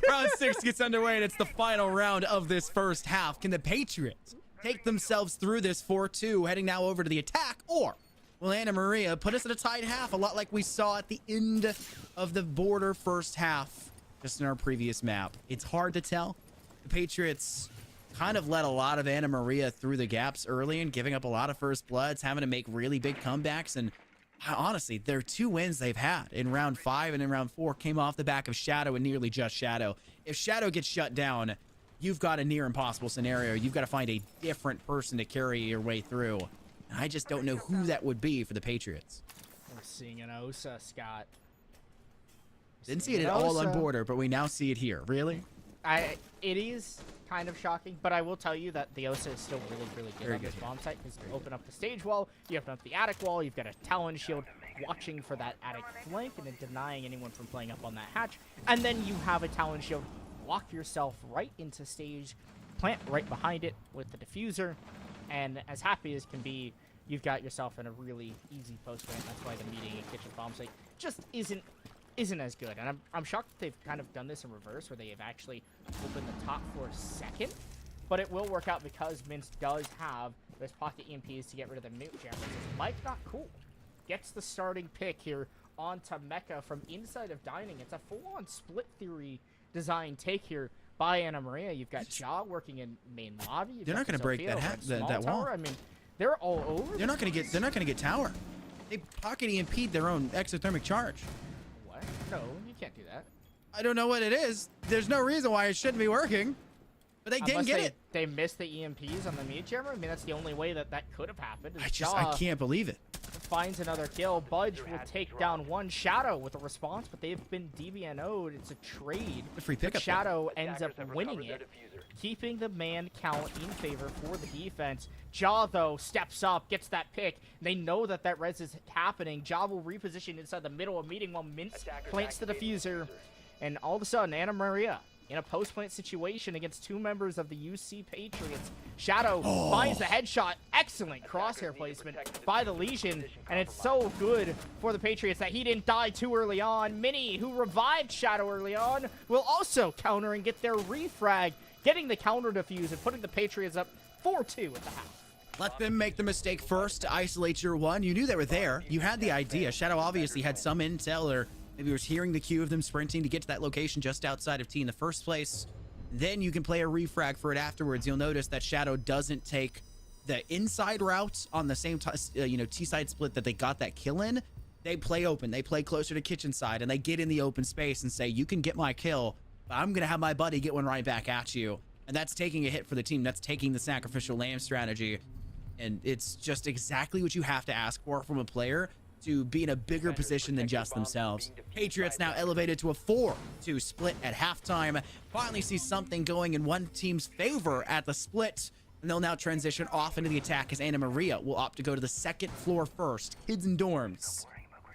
Round 6 gets underway, and it's the final round of this first half. Can the Patriots take themselves through this 4-2, heading now over to the attack, or will Anna Maria put us at a tied half, a lot like we saw at the end of the border first half, just in our previous map? It's hard to tell. The Patriots kind of let a lot of Anna Maria through the gaps early and giving up a lot of first bloods, having to make really big comebacks. And honestly, their 2 wins they've had in round 5 and in round 4 came off the back of Shadow and nearly just Shadow. If Shadow gets shut down, you've got a near impossible scenario. You've got to find a different person to carry your way through. And I just don't know who that would be for the Patriots. We're seeing an Osa, Scott. Didn't see it at all on border, but we now see it here. Really? It is kind of shocking, but I will tell you that the Osa is still really, really good Very on this good. bomb site, because you open up the stage wall, you open up the attic wall, you've got a Talon shield watching for that attic flank and then denying anyone from playing up on that hatch, and then you have a Talon shield walk yourself right into stage, plant right behind it with the diffuser, and as happy as can be, you've got yourself in a really easy post ramp. That's why the meeting and kitchen bomb site just isn't as good. And I'm shocked that they've kind of done this in reverse, where they have actually opened the top floor second. But it will work out because Mince does have those pocket EMPs to get rid of the mute jammers. Mike Not Cool gets the starting pick here onto Mecha from inside of Dining. It's a full-on split theory design take here by Anna Maria. You've got Jaw working in main lobby. You've They're got not gonna break Sophia that over in small that wall. tower. I mean, they're all over. They're not going to get tower. They pocket EMP'd their own exothermic charge. What? No, you can't do that. I don't know what it is. There's no reason why it shouldn't be working. But they didn't Unless get it. They missed the EMPs on the mute jammer. I mean, that's the only way that could have happened. Is I Jaw can't believe it. finds another kill. Budge will take down one Shadow with a response, but they've been DBNO'd. It's a trade. The free But pickup. Shadow ends up Attackers have winning recovered it, their diffuser. keeping the man count in favor for the defense. Jaw, though, steps up, gets that pick. They know that that res is happening. Jaw will reposition inside the middle of meeting while Mince Attackers plants the activate diffuser. diffusers. And all of a sudden, Anna Maria in a post-plant situation against 2 members of the UC Patriots. Shadow finds the headshot. Excellent crosshair placement by the Legion. And it's so good for the Patriots that he didn't die too early on. Mini, who revived Shadow early on, will also counter and get their refrag, getting the counter defuse and putting the Patriots up 4-2 at the half. Let them make the mistake first to isolate your one. You knew they were there. You had the idea. Shadow obviously had some intel, or maybe was hearing the cue of them sprinting to get to that location just outside of T in the first place. Then you can play a refrag for it afterwards. You'll notice that Shadow doesn't take the inside route on the same T-side split that they got that kill in. They play open. They play closer to kitchen side, and they get in the open space and say, you can get my kill, but I'm going to have my buddy get one right back at you. And that's taking a hit for the team. That's taking the sacrificial lamb strategy. And it's just exactly what you have to ask for from a player to be in a bigger position than just themselves. Patriots now elevated to a 4-2 split at halftime. Finally see something going in one team's favor at the split. And they'll now transition off into the attack as Anna Maria will opt to go to the second floor first. Kids and dorms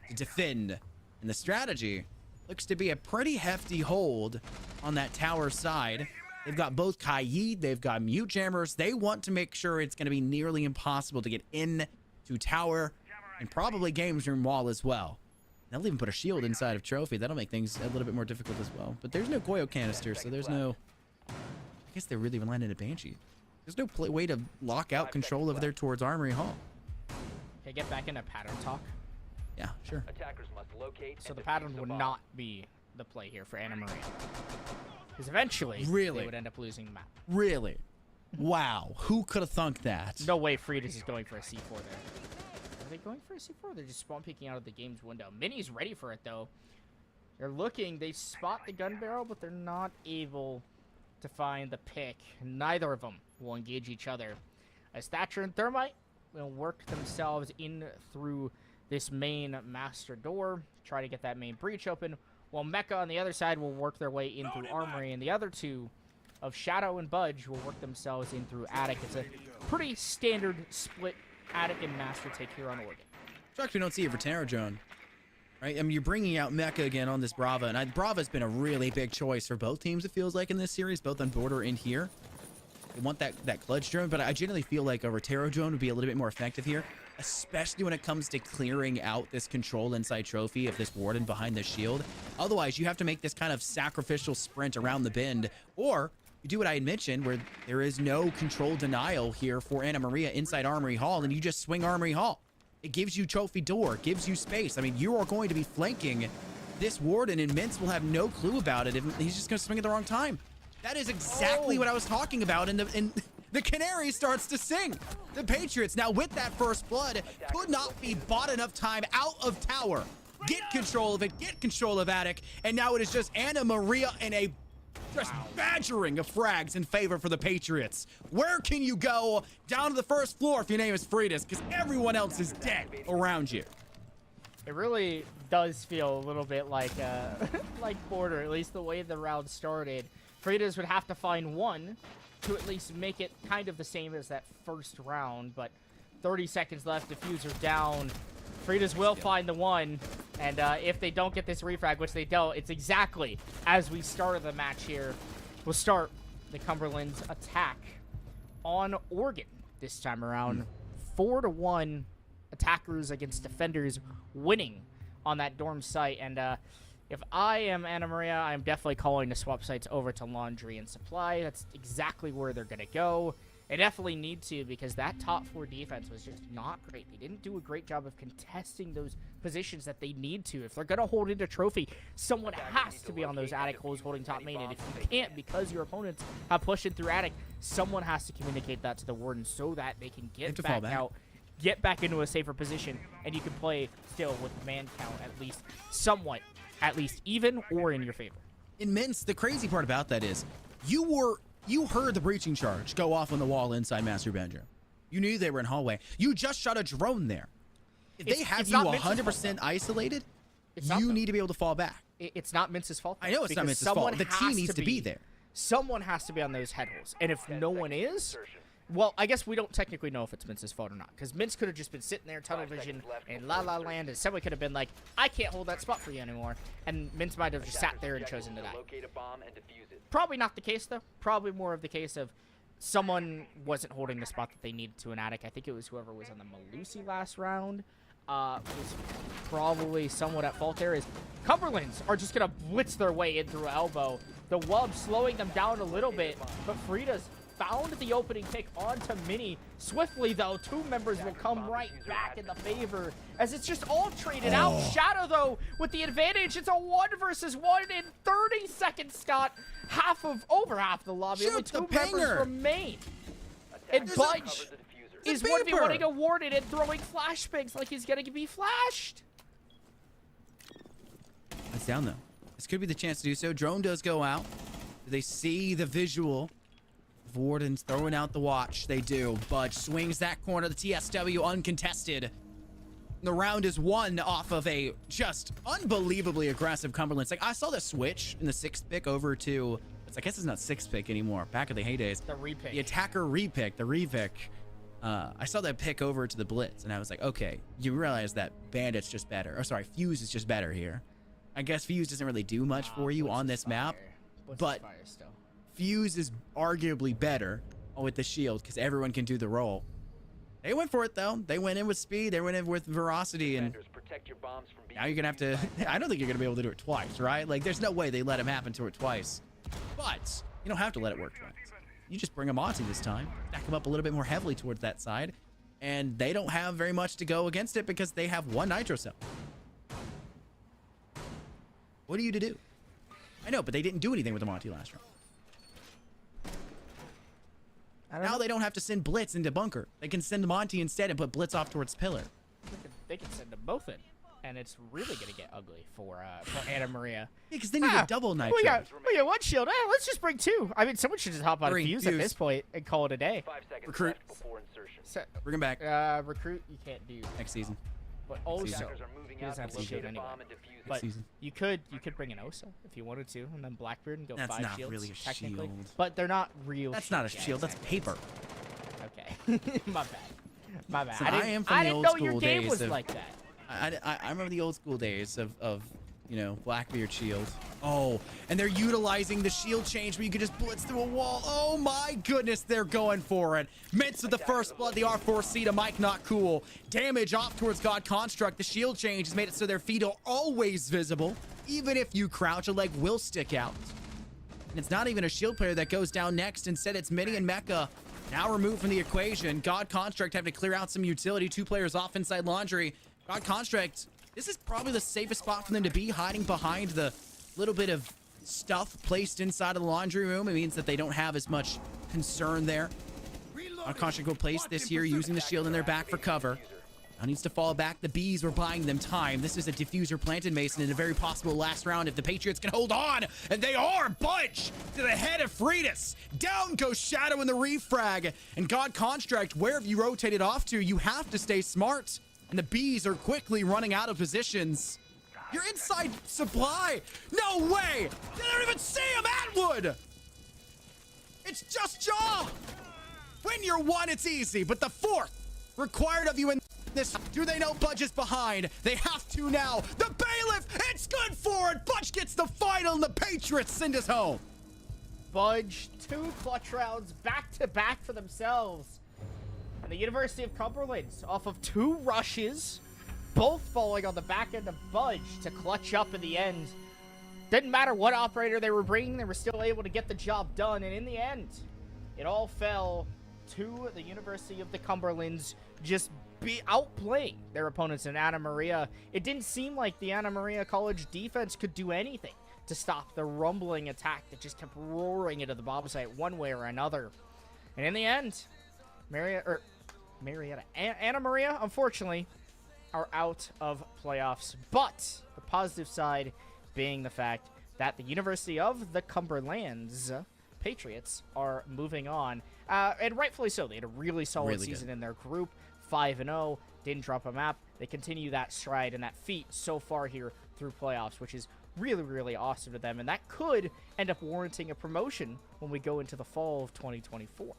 to defend. And the strategy Looks to be a pretty hefty hold on that tower side. They've got both Kaid, they've got mute jammers. They want to make sure it's going to be nearly impossible to get in to tower and probably games room wall as well. They'll even put a shield inside of Trophy. That'll make things a little bit more difficult as well. But there's no Koyo canister, so there's no... I guess they really even landed a Banshee. There's no way to lock out control over there towards Armory Hall. Okay, get back into pattern talk. Yeah, sure. Attackers must locate So and the defuse pattern the would bomb. not be the play here for Anna Maria. Because eventually, Really? they would end up losing the map. Really? Wow. Who could have thunk that? No way Frida's is going for a C4 there. Are they going for a C4? They're just spawn peeking out of the game's window. Mini's ready for it, though. They're looking. They spot the gun barrel, but they're not able to find the pick. Neither of them will engage each other. As Thatcher and Thermite will work themselves in through this main master door, try to get that main breach open, while Mecha on the other side will work their way in through Armory, and the other two of Shadow and Budge will work themselves in through Attic. It's a pretty standard split Attic and Master take here on Oregon. Shocked we don't see it for Terror Drone. Right? I mean, you're bringing out Mecha again on this Brava, and Brava's been a really big choice for both teams, it feels like, in this series, both on Border and here. They want that clutch drone, but I generally feel like a Rotero drone would be a little bit more effective here, especially when it comes to clearing out this control inside Trophy of this Warden behind the shield. Otherwise, you have to make this kind of sacrificial sprint around the bend, or you do what I had mentioned, where there is no control denial here for Anna Maria inside Armory Hall, and you just swing Armory Hall. It gives you Trophy door, gives you space. I mean, you are going to be flanking this Warden, and Mintz will have no clue about it if he's just going to swing at the wrong time. That is exactly what I was talking about, and the Canary starts to sing. The Patriots, now with that first blood, could not be bought enough time out of tower. Get control of it, get control of Attic, and now it is just Anna Maria and a just badgering of frags in favor for the Patriots. Where can you go? Down to the first floor if your name is Freitas, because everyone else is dead around you. It really does feel a little bit like like Border, at least the way the round started. Freitas would have to find one to at least make it kind of the same as that first round, but 30 seconds left, diffuser down. Freitas will find the one, and if they don't get this refrag, which they don't, it's exactly as we started the match here. We'll start the Cumberland's attack on Oregon this time around. 4-1 attackers against defenders winning on that dorm site, and if I am Anna Maria, I'm definitely calling the swap sites over to Laundry and Supply. That's exactly where they're going to go. They definitely need to, because that top 4 defense was just not great. They didn't do a great job of contesting those positions that they need to. If they're going to hold into Trophy, someone has to be on those Attic holes holding top main. And if you can't, because your opponents have pushed in through Attic, someone has to communicate that to the Warden so that they can get back out, get back into a safer position, and you can play still with man count at least somewhat, at least even or in your favor. In Mintz, the crazy part about that is you heard the breaching charge go off on the wall inside Master Bedroom. You knew they were in hallway. You just shot a drone there. If they have you 100% isolated, you need to be able to fall back. It's not Mintz's fault. I know it's not Mintz's fault. The team needs to be there. Someone has to be on those head holes. And if no one is, well, I guess we don't technically know if it's Mintz's fault or not, because Mintz could have just been sitting there, tunnel vision, in La La Land, and someone could have been like, I can't hold that spot for you anymore. And Mintz might have just sat there and chosen to die. Probably not the case, though. Probably more of the case of someone wasn't holding the spot that they needed to in Attic. I think it was whoever was on the Malusi last round. Was probably somewhat at fault there. Is Cumberlands are just going to blitz their way in through elbow. The Wub slowing them down a little bit, but Frida's found the opening pick onto Mini. Swiftly, though, 2 members will come right back in the favor as it's just all traded out. Shadow, though, with the advantage. It's a 1 versus 1 in 30 seconds, Scott. Over half the lobby. Only 2 members remain. And Budge is 1v1ing a Warden and throwing flashbangs like he's going to be flashed. That's down, though. This could be the chance to do so. Drone does go out. Do they see the visual? Warden's throwing out the watch. They do. Budge swings that corner. The TSW uncontested. The round is won off of a just unbelievably aggressive Cumberland. Like, I saw the switch in the 6th pick over to, I guess it's not 6th pick anymore. Back in the heydays. The repick. The attacker repick. The revic. I saw that pick over to the Blitz, and I was like, okay, you realize that Bandit's just better. Oh, sorry, Fuse is just better here. I guess Fuse doesn't really do much for you on this map, but Fuse is arguably better with the shield because everyone can do the role. They went for it though. They went in with speed. They went in with veracity, and now you're gonna have to. I don't think you're gonna be able to do it twice, right? Like, there's no way they let him happen to it twice. But you don't have to let it work twice. You just bring a Monty this time, stack him up a little bit more heavily towards that side, and they don't have very much to go against it because they have one nitro cell. What are you to do? I know, but they didn't do anything with the Monty last round. Now they don't have to send Blitz into bunker. They can send the Monty instead and put Blitz off towards pillar. They can send them both in, and it's really gonna get ugly for Anna Maria. Yeah, because then you get double nitro. We got one shield. Let's just bring two. I mean, someone should just hop on Fuse at this point and call it a day. 5 seconds Recruit. left before insertion. Bring him back. Recruit, you can't do Next season. But also, Attackers are moving he out doesn't have to to shield locate a anyway. bomb and defuse it. But season. you could bring an Osa if you wanted to, and then Blackbeard and go That's 5 not shields. really a technically, shield. but they're not real. That's not a shields. shield. Yeah, That's paper. Okay, my bad. My bad. So I I am from I the didn't old know school your game days was of- like that. I remember the old school days of you know, Blackbeard shield. Oh, and they're utilizing the shield change where you could just blitz through a wall. Oh my goodness, they're going for it. Mints with the first blood, the R4C to Mike, not cool. Damage off towards God Construct. The shield change has made it so their feet are always visible. Even if you crouch, a leg will stick out. And it's not even a shield player that goes down next. Instead, it's Mini and Mecha now removed from the equation. God Construct having to clear out some utility. 2 players off inside Laundry. God Construct, this is probably the safest spot for them to be, hiding behind the little bit of stuff placed inside of the laundry room. It means that they don't have as much concern there. God Construct will place this here using the shield in their back for cover. Now needs to fall back. The Bees were buying them time. This is a diffuser planted, Mason, in a very possible last round if the Patriots can hold on. And they are. Bunch to the head of Freitas. Down goes Shadow in the refrag. And God Construct, where have you rotated off to? You have to stay smart. And the Bees are quickly running out of positions. You're inside supply. No way. They don't even see him, Atwood. It's just job. When you're 1, it's easy. But the 4th required of you in this. Do they know Budge is behind? They have to now. The Bailiff, it's good for it. Budge gets the final and the Patriots send us home. Budge, 2 clutch rounds back to back for themselves. And the University of Cumberland, off of 2 rushes, both falling on the back end of Budge to clutch up in the end. Didn't matter what operator they were bringing, they were still able to get the job done. And in the end, it all fell to the University of the Cumberlands just be outplaying their opponents in Anna Maria. It didn't seem like the Anna Maria College defense could do anything to stop the rumbling attack that just kept roaring into the bomb site one way or another. And in the end, Anna Maria, unfortunately, are out of playoffs. But the positive side being the fact that the University of the Cumberlands Patriots are moving on. And rightfully so. They had a really solid season in their group. 5-0, didn't drop a map. They continue that stride and that feat so far here through playoffs, which is really, really awesome to them. And that could end up warranting a promotion when we go into the fall of 2024.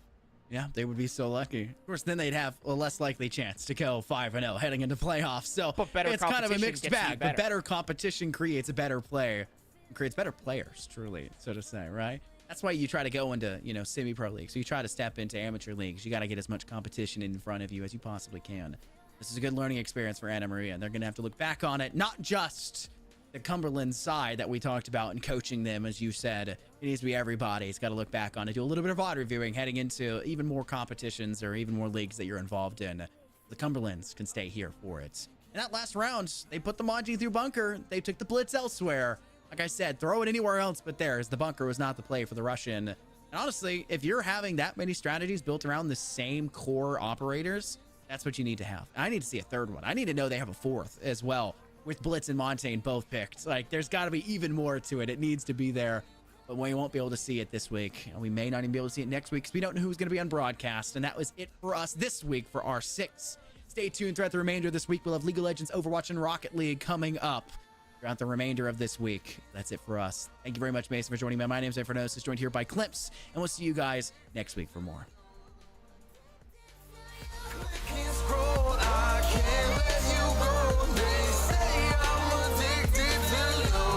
Yeah, they would be so lucky. Of course, then they'd have a less likely chance to go 5-0 heading into playoffs. So it's kind of a mixed bag. But better competition creates a better play. Creates better players, truly, so to say, right? That's why you try to go into, you know, semi-pro leagues. So you try to step into amateur leagues. You got to get as much competition in front of you as you possibly can. This is a good learning experience for Anna Maria, and they're going to have to look back on it, not just the Cumberland side that we talked about and coaching them, as you said. It needs to be everybody. It's got to look back on it, do a little bit of VOD reviewing, heading into even more competitions or even more leagues that you're involved in. The Cumberlands can stay here for it. And that last round, they put the Monty through bunker. They took the blitz elsewhere. Like I said, throw it anywhere else but theirs. The bunker was not the play for the Russian. And honestly, if you're having that many strategies built around the same core operators, that's what you need to have. I need to see a third one. I need to know they have a 4th as well, with Blitz and Montaigne both picked. Like, there's got to be even more to it. It needs to be there. But we won't be able to see it this week. And we may not even be able to see it next week because we don't know who's going to be on broadcast. And that was it for us this week for R6. Stay tuned throughout the remainder of this week. We'll have League of Legends, Overwatch, and Rocket League coming up throughout the remainder of this week. That's it for us. Thank you very much, Mason, for joining me. My name is Efranos, joined here by Clips, and we'll see you guys next week for more. I can't let you go. They say I'm addicted to love.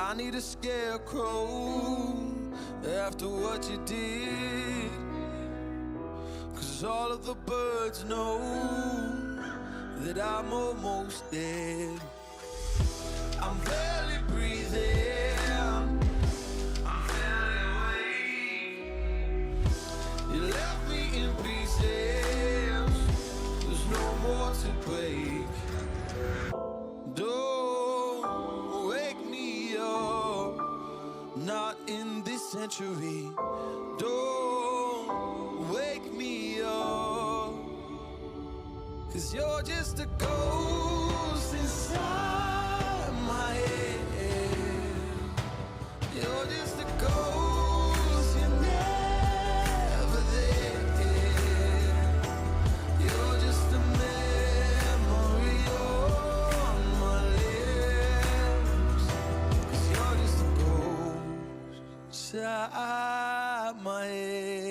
I need a scarecrow after what you did. 'Cause all of the birds know that I'm almost dead. I'm barely breathing, I'm barely awake. You left me in pieces, there's no more to break. Don't wake me up, not in this century. Don't wake me up, 'cause you're just a ghost inside my head. You're just a ghost, you're never there. You're just a memory on my lips. 'Cause you're just a ghost inside my head.